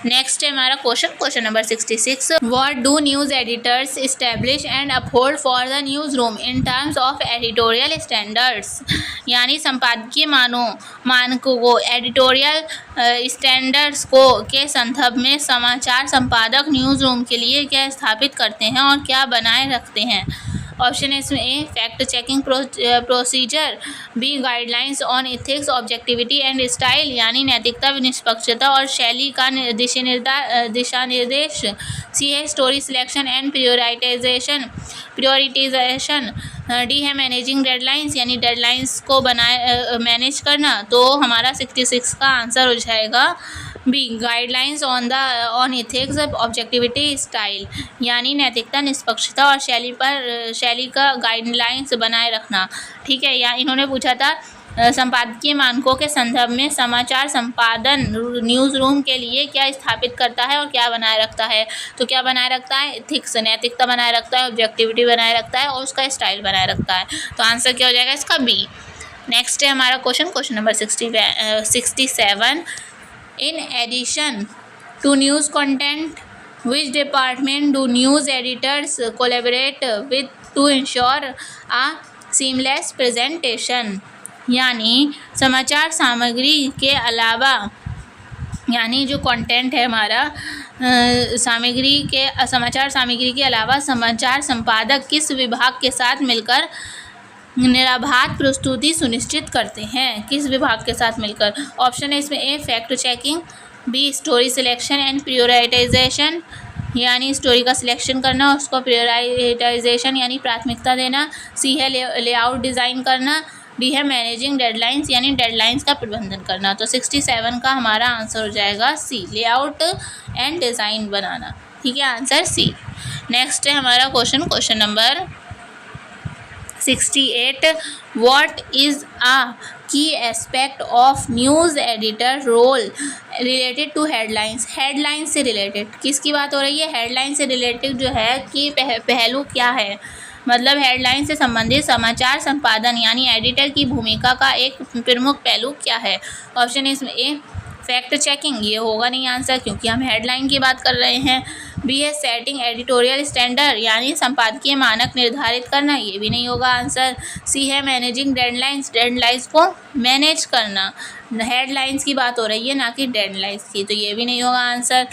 S1: नेक्स्ट है हमारा question number 66, what do news editors establish and uphold for the news room in terms of editorial standards यानी संपादकीय मानकों को एडिटोरियल स्टैंडर्ड्स को के संदर्भ में समाचार संपादक न्यूज़ रूम के लिए क्या स्थापित करते हैं और क्या बनाए रखते हैं। ऑप्शन है इसमें A fact checking procedure, B guidelines on ethics objectivity and style यानी नैतिकता निष्पक्षता और शैली का दिशा निर्देश। सी है story selection and prioritisation. D है मैनेजिंग डेडलाइंस यानी डेडलाइंस को मैनेज करना। तो हमारा 66 का आंसर हो जाएगा B guidelines on ethics objectivity style यानी नैतिकता निष्पक्षता और शैली का गाइडलाइंस बनाए रखना। ठीक है, या इन्होंने पूछा था संपादकीय मानकों के संदर्भ में समाचार संपादन न्यूज़ रूम के लिए क्या स्थापित करता है और क्या बनाए रखता है। तो क्या बनाए रखता है, एथिक्स नैतिकता बनाए रखता है, ऑब्जेक्टिविटी बनाए रखता है और उसका स्टाइल बनाए रखता है। तो आंसर क्या हो जाएगा इसका बी। नेक्स्ट है हमारा question number 67, in addition to news content, which department do news editors collaborate with to ensure a seamless presentation यानी समाचार सामग्री के अलावा यानी जो कंटेंट है हमारा समाचार सामग्री के अलावा समाचार संपादक किस विभाग के साथ मिलकर निराबाध प्रस्तुति सुनिश्चित करते हैं, किस विभाग के साथ मिलकर। ऑप्शन है इसमें A fact checking, B story selection and prioritization यानी स्टोरी का सिलेक्शन करना और उसको प्रियोरिटाइजेशन यानी प्राथमिकता देना। सी है लेआउट डिज़ाइन करना। डी है मैनेजिंग डेडलाइंस यानी डेडलाइंस का प्रबंधन करना। तो 67 का हमारा आंसर हो जाएगा सी लेआउट एंड डिज़ाइन बनाना। ठीक है, आंसर सी। नेक्स्ट है हमारा question number 68 what is a key aspect of news editor role related to headlines. Headline से रिलेटेड किसकी बात हो रही है? हेडलाइन से रिलेटेड जो है कि पहलू क्या है, मतलब हेडलाइन से संबंधित समाचार संपादन यानी एडिटर की भूमिका का एक प्रमुख पहलू क्या है? ऑप्शन इसमें ए फैक्ट चेकिंग, ये होगा नहीं आंसर क्योंकि हम हेडलाइन की बात कर रहे हैं। बी है सेटिंग एडिटोरियल स्टैंडर्ड यानी संपादकीय मानक निर्धारित करना, ये भी नहीं होगा आंसर। सी है मैनेजिंग डेडलाइंस, डेडलाइंस को मैनेज करना। हेडलाइंस की बात हो रही है ना कि डेडलाइंस की, तो ये भी नहीं होगा आंसर।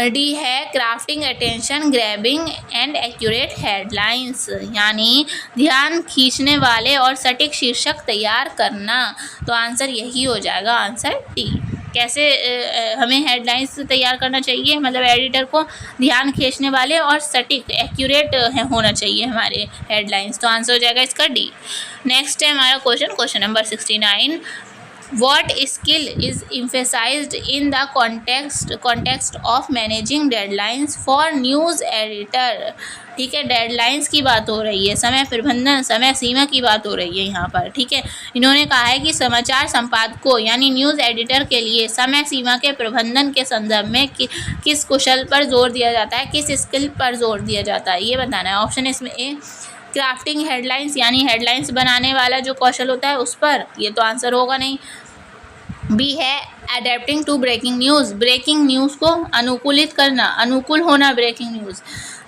S1: डी है crafting attention grabbing and accurate headlines यानी ध्यान खींचने वाले और सटीक शीर्षक तैयार करना, तो आंसर यही हो जाएगा, आंसर डी। कैसे हमें हेडलाइंस तैयार करना चाहिए, मतलब एडिटर को ध्यान खींचने वाले और सटीक एक्यूरेट होना चाहिए हमारे हेडलाइंस, तो आंसर हो जाएगा इसका डी। नेक्स्ट है हमारा question number 69, What skill is emphasized in the context of managing deadlines for news editor? ठीक है, डेडलाइंस की बात हो रही है, समय प्रबंधन, समय सीमा की बात हो रही है यहाँ पर। ठीक है, इन्होंने कहा है कि समाचार संपादकों यानी न्यूज़ एडिटर के लिए समय सीमा के प्रबंधन के संदर्भ में किस कुशल पर जोर दिया जाता है, किस स्किल पर जोर दिया जाता है, ये बताना है। ऑप्शन इसमें ए क्राफ्टिंग हेडलाइंस यानी हेडलाइंस बनाने वाला जो कौशल होता है उस पर, ये तो आंसर होगा नहीं। बी है adapting to breaking news, breaking news को अनुकूलित करना, अनुकूल होना ब्रेकिंग न्यूज़,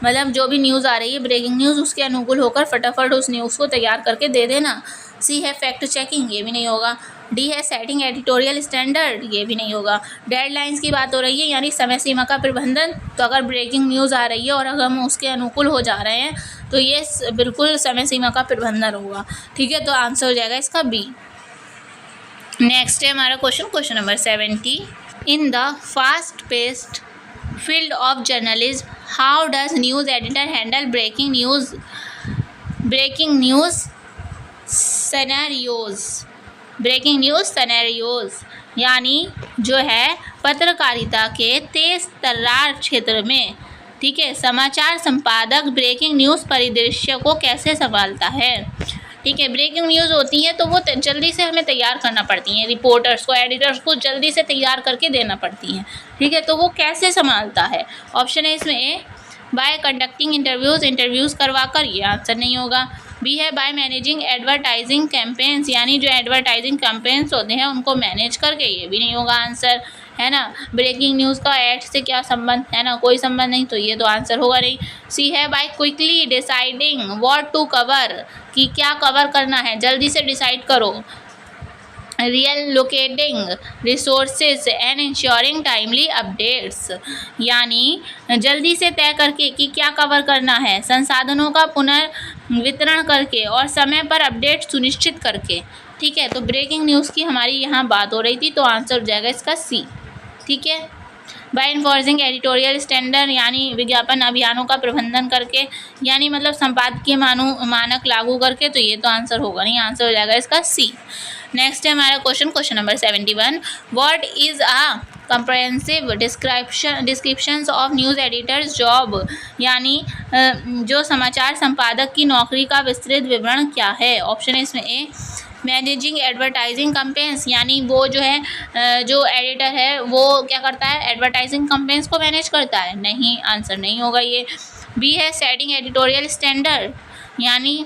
S1: मतलब जो भी न्यूज़ आ रही है ब्रेकिंग न्यूज़ उसके अनुकूल होकर फटाफट उस न्यूज़ को तैयार करके दे देना। सी है फैक्ट चेकिंग, ये भी नहीं होगा। डी है सेटिंग एडिटोरियल स्टैंडर्ड, ये भी नहीं होगा। डेडलाइंस की बात हो रही है यानी समय सीमा का प्रबंधन, तो अगर ब्रेकिंग न्यूज़ आ रही है और अगर हम उसके अनुकूल हो जा रहे हैं तो ये बिल्कुल समय सीमा का प्रबंधन होगा। ठीक है, तो आंसर हो जाएगा इसका बी। नेक्स्ट है हमारा question number 70, in the fast paced field of journalism how does news editor handle breaking scenarios यानी जो है पत्रकारिता के तेज तर्रार क्षेत्र में, ठीक है, समाचार संपादक ब्रेकिंग न्यूज़ परिदृश्य को कैसे संभालता है। ठीक है, ब्रेकिंग न्यूज़ होती है तो वो जल्दी से हमें तैयार करना पड़ती हैं, रिपोर्टर्स को, एडिटर्स को जल्दी से तैयार करके देना पड़ती हैं। ठीक है, तो वो कैसे संभालता है? ऑप्शन है इसमें ए बाय कंडक्टिंग इंटरव्यूज़ करवा कर, ये आंसर नहीं होगा। बी है बाय मैनेजिंग एडवर्टाइजिंग कैंपेन्स यानी जो एडवर्टाइजिंग कैंपेन्स होते हैं उनको मैनेज करके, ये भी नहीं होगा आंसर, है ना। ब्रेकिंग न्यूज़ का एड से क्या संबंध है ना, कोई संबंध नहीं, तो ये तो आंसर होगा नहीं। सी है by quickly deciding what to cover, कि क्या कवर करना है जल्दी से डिसाइड करो। Reallocating resources and ensuring timely updates यानी जल्दी से तय करके कि क्या कवर करना है, संसाधनों का पुनर्वितरण करके और समय पर अपडेट सुनिश्चित करके। ठीक है, तो ब्रेकिंग न्यूज़ की हमारी यहाँ बात हो रही थी, तो आंसर हो जाएगा इसका सी। ठीक है, बाय इन्फोर्सिंग एडिटोरियल स्टैंडर्ड यानी विज्ञापन अभियानों का प्रबंधन करके, यानी मतलब संपादकीय मानक लागू करके, तो ये तो आंसर होगा नहीं, आंसर हो जाएगा इसका सी। नेक्स्ट है हमारा question number 71, what is a comprehensive descriptions of news editors job यानी जो समाचार संपादक की नौकरी का विस्तृत विवरण क्या है। ऑप्शन है इसमें ए मैनेजिंग एडवर्टाइजिंग कैंपेन्स यानी वो जो है जो एडिटर है वो क्या करता है, एडवर्टाइजिंग कैंपेन्स को मैनेज करता है, नहीं, आंसर नहीं होगा ये। बी है सेटिंग एडिटोरियल स्टैंडर्ड यानी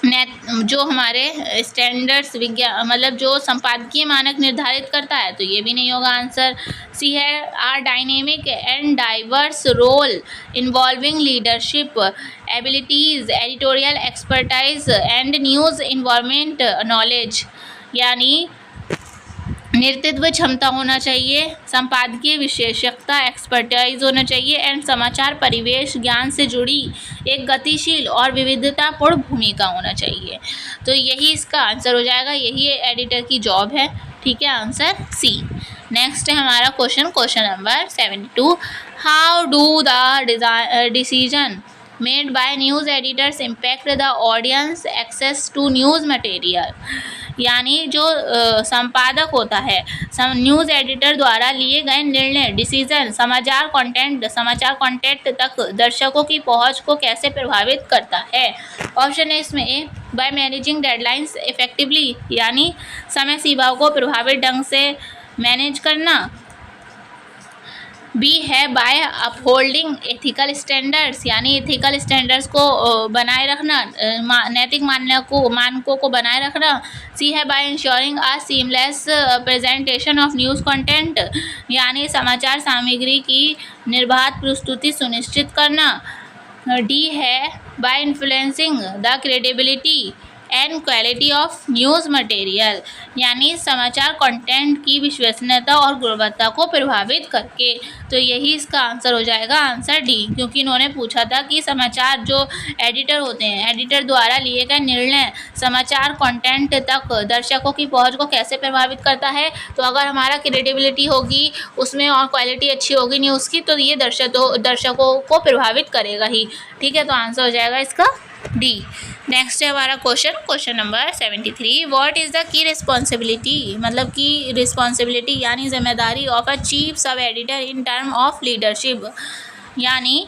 S1: जो हमारे स्टैंडर्ड्स मतलब जो संपादकीय मानक निर्धारित करता है, तो ये भी नहीं होगा आंसर। सी है are dynamic and diverse role involving leadership abilities editorial expertise and news environment knowledge यानी नेतृत्व क्षमता होना चाहिए, संपादकीय विशेषज्ञता एक्सपर्टाइज होना चाहिए एंड समाचार परिवेश ज्ञान से जुड़ी एक गतिशील और विविधतापूर्ण भूमिका होना चाहिए, तो यही इसका आंसर हो जाएगा, यही एडिटर की जॉब है। ठीक है, आंसर सी। नेक्स्ट है हमारा question number 72, how do the decision made by news editors impact the audience access to news material. यानी जो संपादक होता है, न्यूज़ एडिटर द्वारा लिए गए निर्णय, डिसीजन समाचार कंटेंट तक दर्शकों की पहुंच को कैसे प्रभावित करता है। ऑप्शन है इसमें ए, बाय मैनेजिंग डेडलाइंस इफेक्टिवली, यानी समय सीमाओं को प्रभावित ढंग से मैनेज करना। बी है बाय अपहोल्डिंग एथिकल स्टैंडर्ड्स, यानी एथिकल स्टैंडर्ड्स को बनाए रखना, नैतिक मानकों को बनाए रखना। सी है by ensuring a seamless presentation of news content, यानी समाचार सामग्री की निर्बाध प्रस्तुति सुनिश्चित करना। डी है by influencing the credibility and quality of news material, यानी समाचार कंटेंट की विश्वसनीयता और गुणवत्ता को प्रभावित करके। तो यही इसका आंसर हो जाएगा, आंसर डी, क्योंकि इन्होंने पूछा था कि समाचार जो एडिटर होते हैं, एडिटर द्वारा लिए गए निर्णय समाचार कंटेंट तक दर्शकों की पहुंच को कैसे प्रभावित करता है। तो अगर हमारा क्रेडिबिलिटी होगी उसमें और क्वालिटी अच्छी होगी न्यूज़ की, तो ये दर्शकों को प्रभावित करेगा ही। ठीक है, तो आंसर हो जाएगा इसका डी। नेक्स्ट है हमारा question number 73। What is the key responsibility, मतलब की रिस्पॉन्सिबिलिटी यानी जिम्मेदारी of a chief sub editor in term of leadership, यानी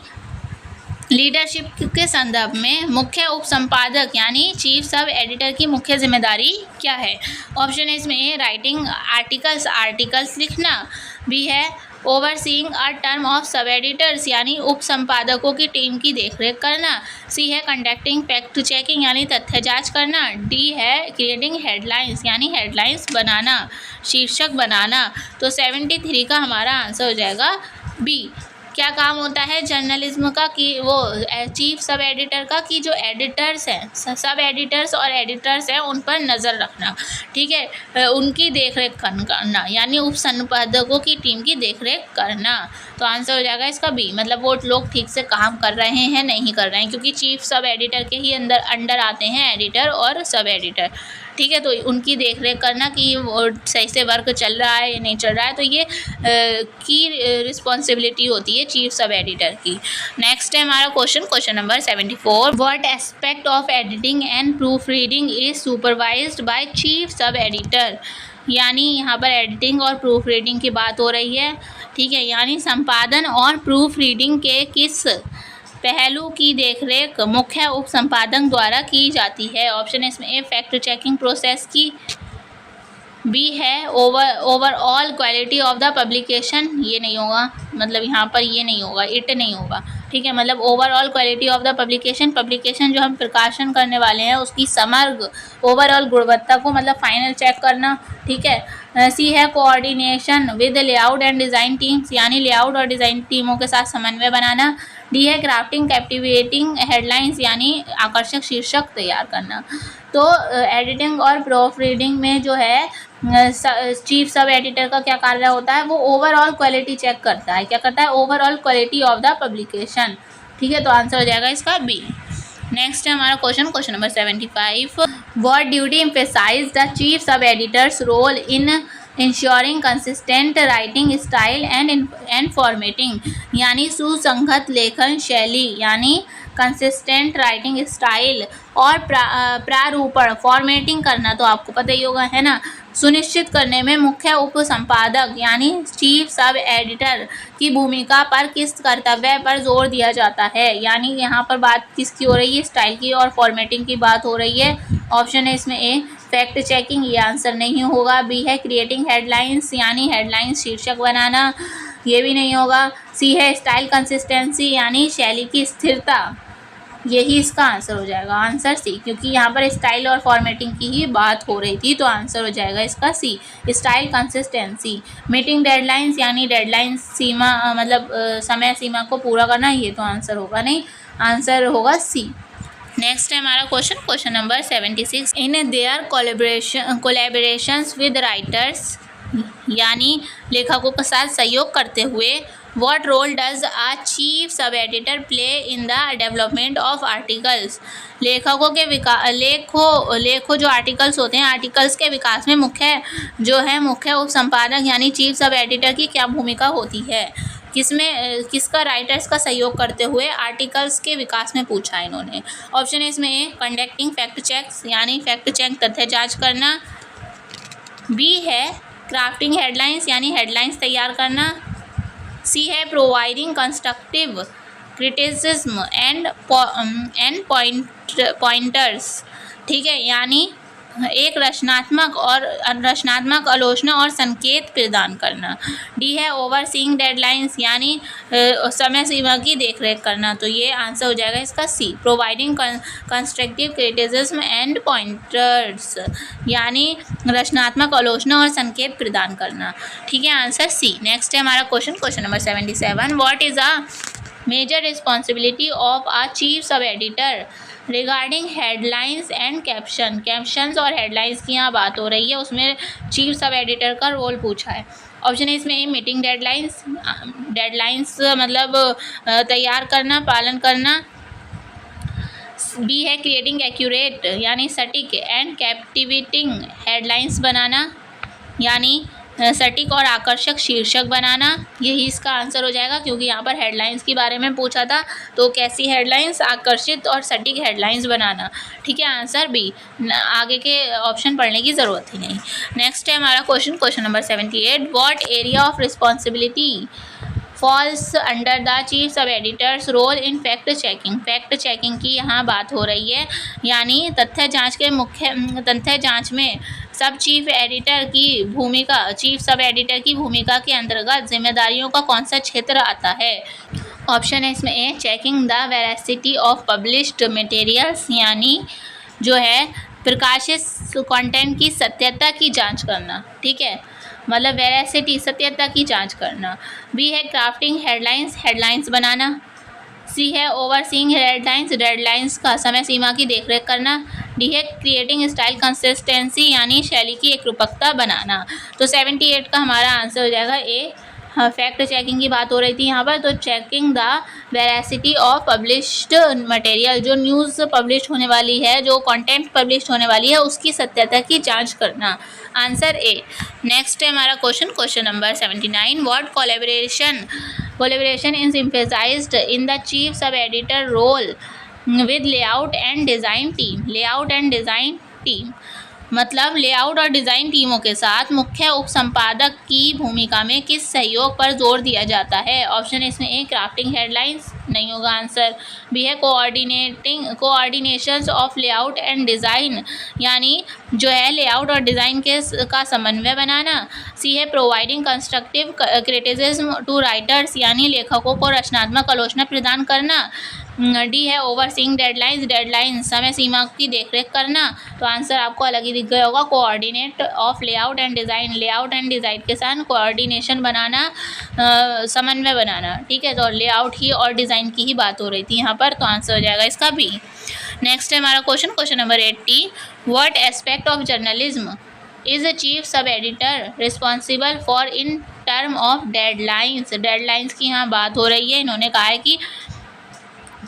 S1: लीडरशिप के संदर्भ में मुख्य उप संपादक यानी चीफ सब एडिटर की मुख्य जिम्मेदारी क्या है। ऑप्शन है इसमें ए, राइटिंग आर्टिकल्स लिखना। बी है ओवरसीइंग अ टर्म ऑफ सब एडिटर्स, यानी उप संपादकों की टीम की देखरेख करना। सी है कंडक्टिंग फैक्ट चेकिंग, यानी तथ्य जांच करना। डी है क्रिएटिंग हेडलाइंस, यानी हेडलाइंस बनाना, शीर्षक बनाना। तो 73 का हमारा आंसर हो जाएगा बी। क्या काम होता है जर्नलिज्म का, कि वो चीफ सब एडिटर का, कि जो एडिटर्स हैं, सब एडिटर्स और एडिटर्स हैं, उन पर नज़र रखना। ठीक है, उनकी देखरेख करना, यानी उप संपादकों की टीम की देखरेख करना। तो आंसर हो जाएगा इसका बी, मतलब वो लोग ठीक से काम कर रहे हैं नहीं कर रहे हैं, क्योंकि चीफ सब एडिटर के ही अंडर आते हैं एडिटर और सब एडिटर। ठीक है, तो उनकी देखरेख करना कि वो सही से वर्क चल रहा है या नहीं चल रहा है, तो ये की रिस्पॉन्सिबिलिटी होती है चीफ सब एडिटर की। नेक्स्ट है हमारा question number 74। What aspect of editing and proof reading is supervised by chief sub editor, यानी यहाँ पर एडिटिंग और प्रूफ रीडिंग की बात हो रही है। ठीक है, यानी संपादन और प्रूफ रीडिंग के किस पहलू की देखरेख मुख्य उप संपादक द्वारा की जाती है। ऑप्शन है इसमें ए, फैक्ट चेकिंग प्रोसेस की। बी है overall quality of the publication, ये नहीं होगा, मतलब यहाँ पर ये नहीं होगा, इट नहीं होगा। ठीक है, मतलब overall quality of the publication जो हम प्रकाशन करने वाले हैं उसकी समग्र ओवरऑल गुणवत्ता को मतलब फाइनल चेक करना। ठीक है, सी है coordination with layout and design teams, यानी लेआउट और डिज़ाइन टीमों के साथ समन्वय बनाना। डी है क्राफ्टिंग कैप्टिवेटिंग हेडलाइंस, यानी आकर्षक शीर्षक तैयार करना। तो एडिटिंग और प्रूफ रीडिंग में जो है चीफ सब एडिटर का क्या कार्य होता है, वो ओवरऑल क्वालिटी चेक करता है। क्या करता है, overall quality of the publication. ठीक है, तो आंसर हो जाएगा इसका बी। नेक्स्ट है हमारा question number 75। What duty emphasize the chief sub editors role in ensuring consistent writing style and formatting, यानी सुसंगत लेखन शैली, यानी कंसिस्टेंट राइटिंग स्टाइल और प्रारूपण फॉर्मेटिंग करना तो आपको पता ही होगा, है ना, सुनिश्चित करने में मुख्य उप संपादक यानी चीफ सब एडिटर की भूमिका पर किस कर्तव्य पर जोर दिया जाता है। यानी यहाँ पर बात किसकी हो रही है, स्टाइल की और फॉर्मेटिंग की बात हो रही है। ऑप्शन है इसमें ए, फैक्ट चेकिंग, ये आंसर नहीं होगा। बी है क्रिएटिंग हेडलाइंस, यानी हेडलाइंस शीर्षक बनाना, ये भी नहीं होगा। सी है स्टाइल कंसिस्टेंसी, यानी शैली की स्थिरता, यही इसका आंसर हो जाएगा, आंसर सी, क्योंकि यहाँ पर स्टाइल और फॉर्मेटिंग की ही बात हो रही थी, तो आंसर हो जाएगा इसका सी, स्टाइल कंसिस्टेंसी। मीटिंग डेडलाइंस, यानी डेडलाइन सीमा मतलब समय सीमा को पूरा करना, ये तो आंसर होगा नहीं, आंसर होगा सी। नेक्स्ट है हमारा question number 76। In their collaborations with writers, यानी लेखकों के साथ सहयोग करते हुए, what role does a chief sub editor play in the development of articles, लेखकों के लेखों जो आर्टिकल्स होते हैं, आर्टिकल्स के विकास में मुख्य उप संपादक यानी चीफ सब एडिटर की क्या भूमिका होती है। किसका राइटर्स का सहयोग करते हुए आर्टिकल्स के विकास में पूछा है इन्होंने। ऑप्शन है इसमें ए कंडक्टिंग फैक्ट चेक्स यानी फैक्ट चेक तथ्य जांच करना, बी है क्राफ्टिंग हेडलाइंस यानी हेडलाइंस तैयार करना, सी है providing constructive criticism and pointers, ठीक है, यानी एक रचनात्मक आलोचना और संकेत प्रदान करना, डी है ओवरसीइंग डेडलाइंस यानी समय सीमा की देखरेख करना। तो ये आंसर हो जाएगा इसका C providing constructive criticism and pointers यानी रचनात्मक आलोचना और संकेत प्रदान करना, ठीक है, आंसर सी। नेक्स्ट है हमारा question number 77, what is a major responsibility of a chief sub editor regarding headlines and captions और हेडलाइंस की यहाँ बात हो रही है, उसमें चीफ सब एडिटर का रोल पूछा है। ऑप्शन है इसमें ए मीटिंग डेडलाइंस मतलब तैयार करना, पालन करना, बी है क्रिएटिंग एक्यूरेट यानी सटीक एंड कैप्टिवेटिंग हेडलाइंस बनाना यानी सटीक और आकर्षक शीर्षक बनाना, यही इसका आंसर हो जाएगा क्योंकि यहाँ पर हेडलाइंस के बारे में पूछा था। तो कैसी हेडलाइंस, आकर्षित और सटीक हेडलाइंस बनाना, ठीक है, आंसर बी। आगे के ऑप्शन पढ़ने की ज़रूरत ही नहीं। नेक्स्ट है हमारा question number 78, what area of responsibility falls under the chief sub editors role in fact checking की यहाँ बात हो रही है, यानी तथ्य जांच में चीफ सब एडिटर की भूमिका के अंतर्गत जिम्मेदारियों का कौन सा क्षेत्र आता है। ऑप्शन है इसमें A checking the veracity of published materials यानी जो है प्रकाशित कंटेंट की सत्यता की जांच करना, ठीक है, मतलब वेरासिटी सत्यता की जांच करना, बी है क्राफ्टिंग हेडलाइंस बनाना, सी है ओवरसीइंग डेडलाइंस का समय सीमा की देखरेख करना, डी है क्रिएटिंग स्टाइल कंसिस्टेंसी यानी शैली की एकरूपता बनाना। तो 78 का हमारा आंसर हो जाएगा ए। हाँ, फैक्ट चेकिंग की बात हो रही थी यहाँ पर, तो checking the veracity of published material, जो न्यूज़ पब्लिश होने वाली है, जो कंटेंट पब्लिश होने वाली है, उसकी सत्यता की जांच करना, आंसर ए। नेक्स्ट है हमारा question number 79, what collaboration is emphasized in the chief sub editor role with layout and design team, मतलब लेआउट और डिज़ाइन टीमों के साथ मुख्य उपसंपादक की भूमिका में किस सहयोग पर जोर दिया जाता है। ऑप्शन इसमें ए क्राफ्टिंग हेडलाइंस, नहीं होगा आंसर, बी है coordinations of layout and design यानी जो है लेआउट और डिज़ाइन का समन्वय बनाना, सी है providing constructive criticism to writers यानी लेखकों को रचनात्मक आलोचना प्रदान करना, डी है ओवरसीइंग डेडलाइंस समय सीमा की देखरेख करना। तो आंसर आपको अलग ही दिख गया होगा, coordinate of layout and design के साथ कोऑर्डिनेशन बनाना, समन्वय बनाना, ठीक है, तो लेआउट ही और डिज़ाइन की ही बात हो रही थी यहाँ पर, तो आंसर हो जाएगा इसका बी। नेक्स्ट है हमारा question number 80, what aspect of journalism is a chief sub editor responsible for in term of deadlines की यहाँ बात हो रही है। इन्होंने कहा है कि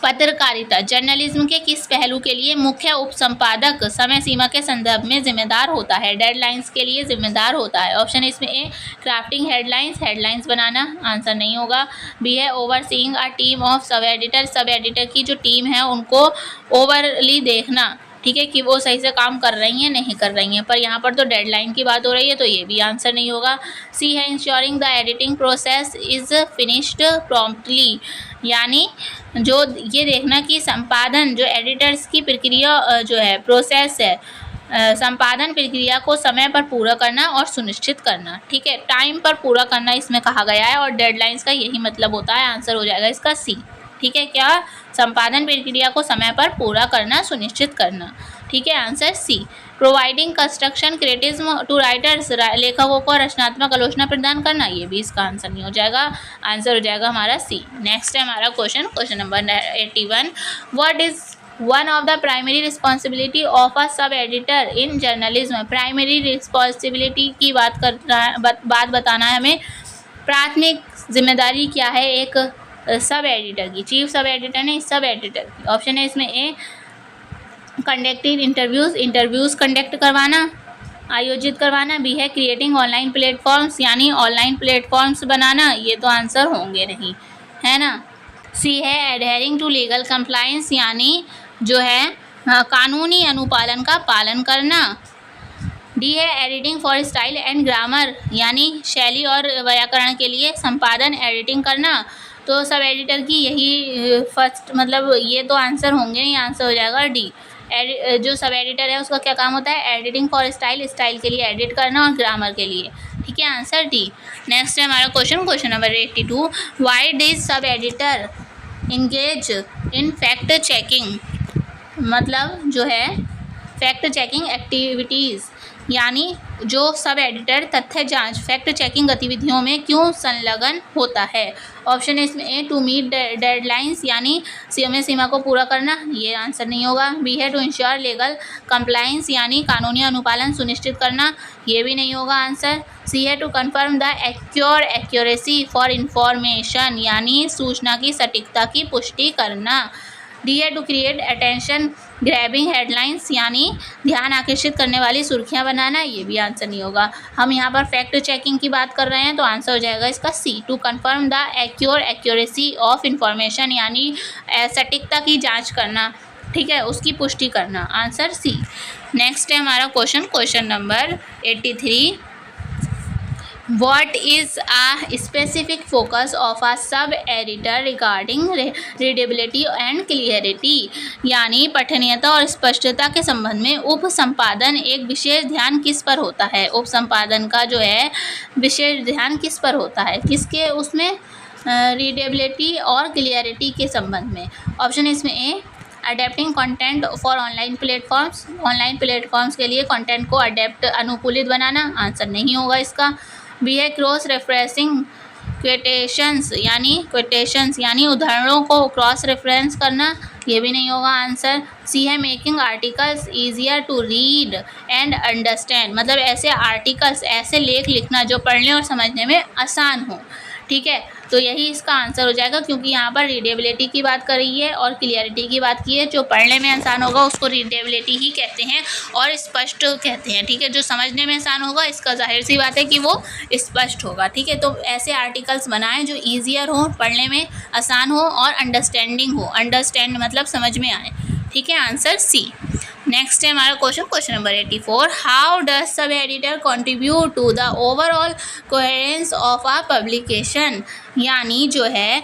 S1: पत्रकारिता जर्नलिज्म के किस पहलू के लिए मुख्य उपसंपादक समय सीमा के संदर्भ में जिम्मेदार होता है, डेडलाइंस के लिए जिम्मेदार होता है। ऑप्शन इसमें ए क्राफ्टिंग हेडलाइंस बनाना, आंसर नहीं होगा, बी है overseeing a team of sub editor की जो टीम है उनको ओवरली देखना, ठीक है, कि वो सही से काम कर रही हैं नहीं कर रही हैं, पर यहाँ पर तो डेडलाइन की बात हो रही है, तो ये भी आंसर नहीं होगा। सी है ensuring the editing process is finished promptly यानी जो ये देखना कि संपादन जो एडिटर्स की प्रक्रिया जो है प्रोसेस है, संपादन प्रक्रिया को समय पर पूरा करना और सुनिश्चित करना, ठीक है, टाइम पर पूरा करना इसमें कहा गया है और डेडलाइंस का यही मतलब होता है, आंसर हो जाएगा इसका सी, ठीक है, क्या संपादन प्रक्रिया को समय पर पूरा करना सुनिश्चित करना, ठीक है, answer C. Providing construction criticism to writers लेखकों को रचनात्मक आलोचना प्रदान करना, ये भी इसका आंसर नहीं हो जाएगा, आंसर हो जाएगा हमारा सी। नेक्स्ट है हमारा question number 81, what is one of the primary responsibility of a sub editor in journalism. Primary responsibility की बात बताना है हमें, प्राथमिक जिम्मेदारी क्या है एक सब एडिटर की, चीफ सब एडिटर ने सब एडिटर की। ऑप्शन है इसमें ए कंडक्टिंग इंटरव्यूज़ कंडक्ट करवाना, आयोजित करवाना। बी है क्रिएटिंग ऑनलाइन प्लेटफॉर्म्स, यानी ऑनलाइन प्लेटफॉर्म्स बनाना। ये तो आंसर होंगे नहीं, है ना। सी है एडहेरिंग टू लीगल कंप्लायंस, यानी जो है कानूनी अनुपालन का पालन करना। डी है editing for style and grammar, यानी शैली और व्याकरण के लिए संपादन एडिटिंग करना। तो सब एडिटर की यही फर्स्ट मतलब ये तो आंसर होंगे नहीं, आंसर हो जाएगा डी। जो सब एडिटर है उसका क्या काम होता है, एडिटिंग फॉर स्टाइल, स्टाइल के लिए एडिट करना और ग्रामर के लिए, ठीक है, आंसर डी। नेक्स्ट है हमारा question number 82, why did sub editor engage in fact checking, मतलब जो है फैक्ट चेकिंग एक्टिविटीज़, यानी जो सब एडिटर तथ्य जांच फैक्ट चेकिंग गतिविधियों में क्यों संलग्न होता है। ऑप्शन है इसमें ए टू मीट डेडलाइंस, यानी समय सीमा को पूरा करना, ये आंसर नहीं होगा। बी है टू इंश्योर लीगल कंप्लायंस, यानी कानूनी अनुपालन सुनिश्चित करना, ये भी नहीं होगा आंसर। सी है to confirm the accuracy for information, यानी सूचना की सटीकता की पुष्टि करना। डी है to create attention grabbing headlines, यानी ध्यान आकर्षित करने वाली सुर्खियां बनाना, ये भी आंसर नहीं होगा। हम यहाँ पर फैक्ट चेकिंग की बात कर रहे हैं तो आंसर हो जाएगा इसका C, to confirm the accuracy of information, यानी सटीकता की जांच करना, ठीक है, उसकी पुष्टि करना, आंसर सी। नेक्स्ट है हमारा question number 83, What is a specific focus of a sub-editor regarding readability and clarity, यानी पठनीयता और स्पष्टता के संबंध में उप संपादन एक विशेष ध्यान किस पर होता है। उप संपादन का जो है विशेष ध्यान किस पर होता है, किसके उसमें, रीडेबिलिटी और क्लियरिटी के संबंध में। ऑप्शन इसमें A adapting content for online platforms, online platforms के लिए कंटेंट को अडेप्ट अनुकूलित बनाना, आंसर नहीं होगा इसका। बी है क्रॉस रेफरेंसिंग क्वेटेशंस, यानी उदाहरणों को क्रॉस रेफरेंस करना, ये भी नहीं होगा आंसर। सी है making articles easier to read and understand, मतलब ऐसे आर्टिकल्स, ऐसे लेख लिखना जो पढ़ने और समझने में आसान हो, ठीक है, तो यही इसका आंसर हो जाएगा, क्योंकि यहाँ पर रीडेबिलिटी की बात कर रही है और क्लियरिटी की बात की है। जो पढ़ने में आसान होगा उसको रीडेबिलिटी ही कहते हैं और स्पष्ट कहते हैं, ठीक है। जो समझने में आसान होगा इसका जाहिर सी बात है कि वो स्पष्ट होगा, ठीक है। तो ऐसे आर्टिकल्स बनाएं जो ईजियर हो, पढ़ने में आसान हो और अंडरस्टैंडिंग हो, अंडरस्टैंड मतलब समझ में आए, ठीक है, आंसर सी। नेक्स्ट है हमारा question number 84, how does sub editor contribute to the overall coherence of a publication, यानी जो है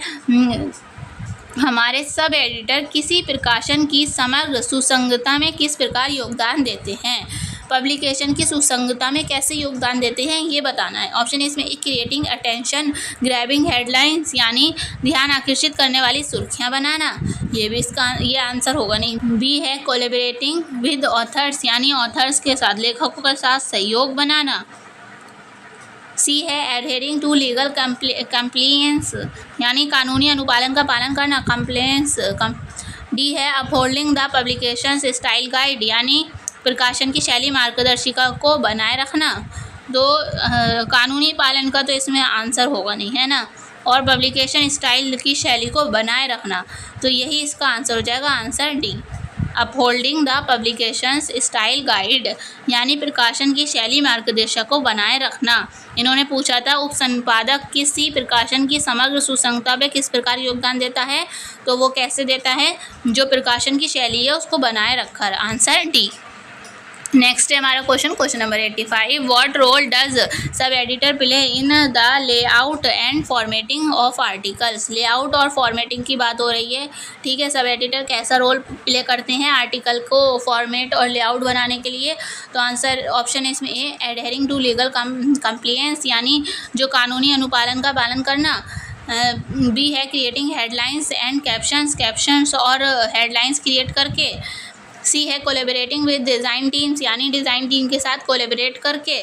S1: हमारे सब एडिटर किसी प्रकाशन की समग्र सुसंगतता में किस प्रकार योगदान देते हैं, पब्लिकेशन की सुसंगतता में कैसे योगदान देते हैं ये बताना है। ऑप्शन इसमें क्रिएटिंग अटेंशन ग्रैबिंग हेडलाइंस, यानी ध्यान आकर्षित करने वाली सुर्खियां बनाना, ये आंसर होगा नहीं। बी है कोलैबोरेटिंग विद ऑथर्स, यानी ऑथर्स के साथ, लेखकों के साथ सहयोग बनाना। सी है एडहेरिंग टू लीगल कंप्लायंस, यानी कानूनी अनुपालन का पालन करना, कंप्लायंस। डी है upholding the publication style guide, यानी प्रकाशन की शैली मार्गदर्शिका को बनाए रखना। तो कानूनी पालन का तो इसमें आंसर होगा नहीं, है ना, और पब्लिकेशन स्टाइल की शैली को बनाए रखना, तो यही इसका आंसर हो जाएगा, answer D, upholding the publications style guide, यानी प्रकाशन की शैली मार्गदर्शिका को बनाए रखना। इन्होंने पूछा था उप संपादक किसी प्रकाशन की समग्र सुसंगतता में किस प्रकार योगदान देता है, तो वो कैसे देता है, जो प्रकाशन की शैली है उसको बनाए रखकर, आंसर डी। नेक्स्ट है हमारा question number 85, what role does sub editor play in the layout and formatting of articles, layout और फॉर्मेटिंग की बात हो रही है, ठीक है। सब एडिटर कैसा रोल प्ले करते हैं आर्टिकल को फॉर्मेट और लेआउट बनाने के लिए, तो आंसर ऑप्शन है इसमें ए एडहेरिंग टू लीगल कंप्लायंस, यानी जो कानूनी अनुपालन का पालन करना। बी है क्रिएटिंग हेडलाइंस एंड कैप्शंस और हेडलाइंस क्रिएट करके। सी है कोलैबोरेटिंग विद डिज़ाइन टीम्स, यानी डिज़ाइन टीम के साथ कोलैबोरेट करके।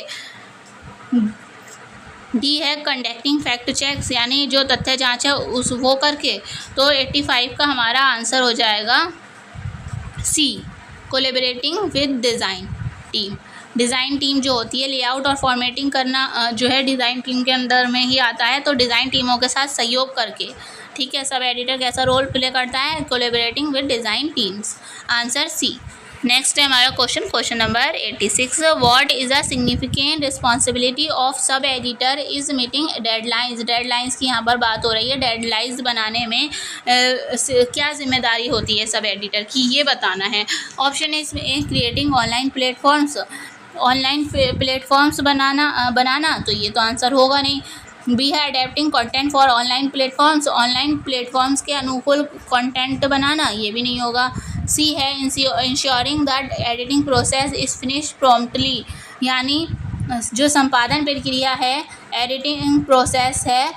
S1: डी है कंडक्टिंग फैक्ट चेक्स, यानी जो तथ्य जांच है उस वो करके। तो 85 का हमारा आंसर हो जाएगा C, collaborating with design team. Design team जो होती है लेआउट और फॉर्मेटिंग करना जो है डिज़ाइन टीम के अंदर में ही आता है, तो डिज़ाइन टीमों के साथ सहयोग करके, ठीक है। सब एडिटर कैसा रोल प्ले करता है, collaborating with design teams, answer C. Next है हमारा question number 86। What is the significant responsibility of sub editor is meeting deadlines. Deadlines की यहाँ पर बात हो रही है। डेडलाइंस बनाने में क्या जिम्मेदारी होती है सब एडिटर की, ये बताना है। ऑप्शन है इसमें creating online platforms. Online platforms बनाना तो ये तो आंसर होगा नहीं। बी है adapting content for online platforms. Online platforms के अनुकूल कंटेंट बनाना, ये भी नहीं होगा। सी है ensuring that editing process is finish promptly, यानी जो संपादन प्रक्रिया है, एडिटिंग प्रोसेस है,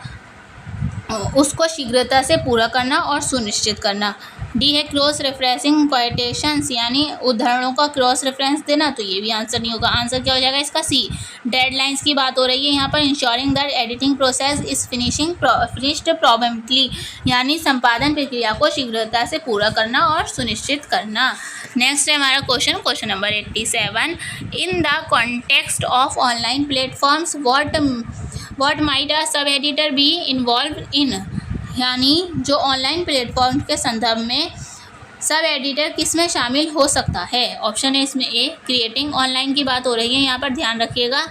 S1: उसको शीघ्रता से पूरा करना और सुनिश्चित करना। डी है क्रॉस रेफरेंसिंग क्वाइटेशंस, यानी उदाहरणों का क्रॉस रेफरेंस देना, तो ये भी आंसर नहीं होगा। आंसर क्या हो जाएगा इसका? सी। डेडलाइंस की बात हो रही है यहाँ पर। Ensuring that editing process is finished promptly, यानी संपादन प्रक्रिया को शीघ्रता से पूरा करना और सुनिश्चित करना। नेक्स्ट है हमारा question number 87। In the context of online platforms what might a sub editor be involve in, यानी जो ऑनलाइन प्लेटफॉर्म के संदर्भ में सब एडिटर किस में शामिल हो सकता है। ऑप्शन है इसमें ए क्रिएटिंग। ऑनलाइन की बात हो रही है यहाँ पर, ध्यान रखिएगा।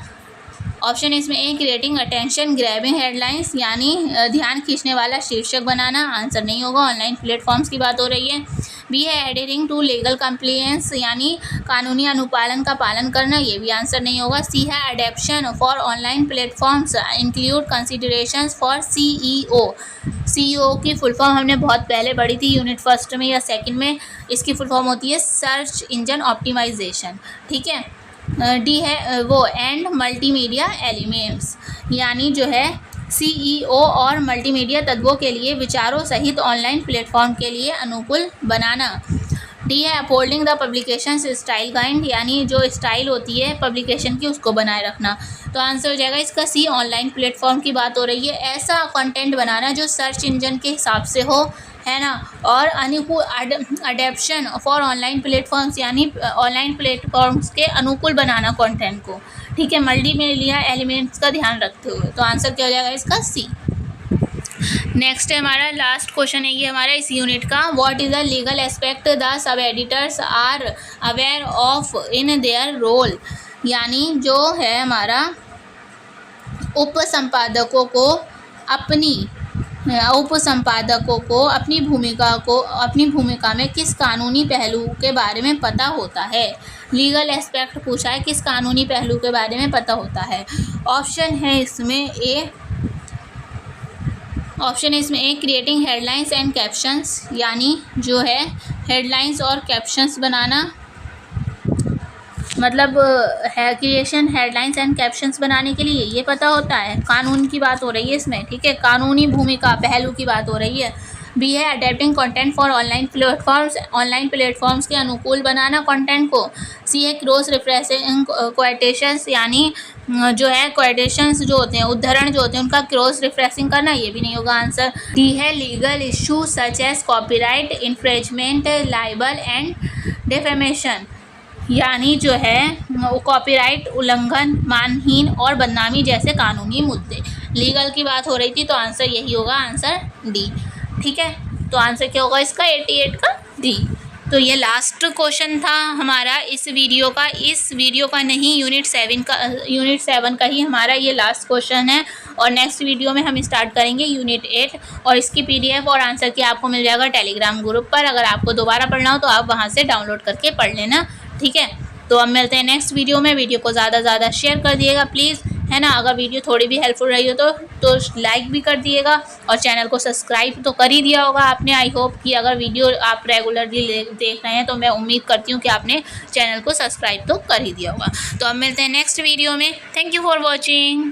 S1: ऑप्शन है इसमें ए क्रिएटिंग अटेंशन ग्रैबिंग हेडलाइंस, यानी ध्यान खींचने वाला शीर्षक बनाना, आंसर नहीं होगा। ऑनलाइन प्लेटफॉर्म्स की बात हो रही है। बी है एडिटिंग टू लीगल कंप्लायंस, यानी कानूनी अनुपालन का पालन करना, ये भी आंसर नहीं होगा। सी है adaptation for online platforms include considerations for CEO. CEO की फुल फॉर्म हमने बहुत पहले पढ़ी थी, यूनिट फर्स्ट में या सेकंड में। इसकी फुल फॉर्म होती है सर्च इंजन ऑप्टिमाइजेशन, ठीक है। डी है वो एंड मल्टीमीडिया एलिमेंट्स, यानी जो है सीईओ और मल्टीमीडिया तत्वों के लिए विचारों सहित ऑनलाइन प्लेटफॉर्म के लिए अनुकूल बनाना। डी है upholding the publication style guide, यानी जो स्टाइल होती है पब्लिकेशन की उसको बनाए रखना। तो आंसर हो जाएगा इसका सी। ऑनलाइन प्लेटफॉर्म की बात हो रही है, ऐसा कंटेंट बनाना जो सर्च इंजन के हिसाब से हो, है ना। और अनुकूल अडेप्शन फॉर ऑनलाइन प्लेटफॉर्म्स, यानी ऑनलाइन प्लेटफॉर्म्स के अनुकूल बनाना कंटेंट को, ठीक है, मल्टीमीडिया एलिमेंट्स का ध्यान रखते हुए। तो आंसर क्या हो जाएगा इसका? सी। नेक्स्ट है हमारा लास्ट क्वेश्चन है ये हमारा इस यूनिट का। What is the legal aspect the sub editors are aware of in their role, यानी जो है हमारा उप संपादकों को अपनी भूमिका में किस कानूनी पहलू के बारे में पता होता है। लीगल एस्पेक्ट पूछा है, किस कानूनी पहलू के बारे में पता होता है। ऑप्शन है इसमें ए क्रिएटिंग हेडलाइंस एंड कैप्शंस, यानी जो है हेडलाइंस और कैप्शंस बनाना, मतलब है क्रिएशन हेडलाइंस एंड कैप्शंस बनाने के लिए ये पता होता है। कानून की बात हो रही है इसमें, ठीक है, कानूनी भूमिका पहलू की बात हो रही है। बी है adapting content for online platforms के अनुकूल बनाना कंटेंट को। सी है क्रॉस रेफरेंसिंग क्वाइटेशंस, यानी जो है क्वाइटेशंस जो होते हैं, उद्धरण जो होते हैं, उनका क्रॉस रेफरेंसिंग करना, ये भी नहीं होगा आंसर। डी है legal issue such as copyright infringement libel and defamation, यानी जो है कॉपीराइट उल्लंघन, मानहीन और बदनामी जैसे कानूनी मुद्दे। लीगल की बात हो रही थी तो आंसर यही होगा, आंसर डी, ठीक है। तो आंसर क्या होगा इसका? 88 का डी। तो ये लास्ट क्वेश्चन था हमारा इस वीडियो का। इस वीडियो का नहीं, यूनिट 7 का ही हमारा ये लास्ट क्वेश्चन है। और नेक्स्ट वीडियो में हम स्टार्ट करेंगे यूनिट 8, और इसकी PDF और आंसर की आपको मिल जाएगा टेलीग्राम ग्रुप पर। अगर आपको दोबारा पढ़ना हो तो आप वहाँ से डाउनलोड करके पढ़ लेना, ठीक है। तो अब मिलते हैं नेक्स्ट वीडियो में। वीडियो को ज़्यादा से ज़्यादा शेयर कर दिएगा प्लीज़, है ना। अगर वीडियो थोड़ी भी हेल्पफुल रही हो तो लाइक भी कर दिएगा, और चैनल को सब्सक्राइब तो कर ही दिया होगा आपने। आई होप कि अगर वीडियो आप रेगुलरली देख रहे हैं तो मैं उम्मीद करती हूँ कि आपने चैनल को सब्सक्राइब तो कर ही दिया होगा। तो अब मिलते हैं नेक्स्ट वीडियो में। Thank you for watching.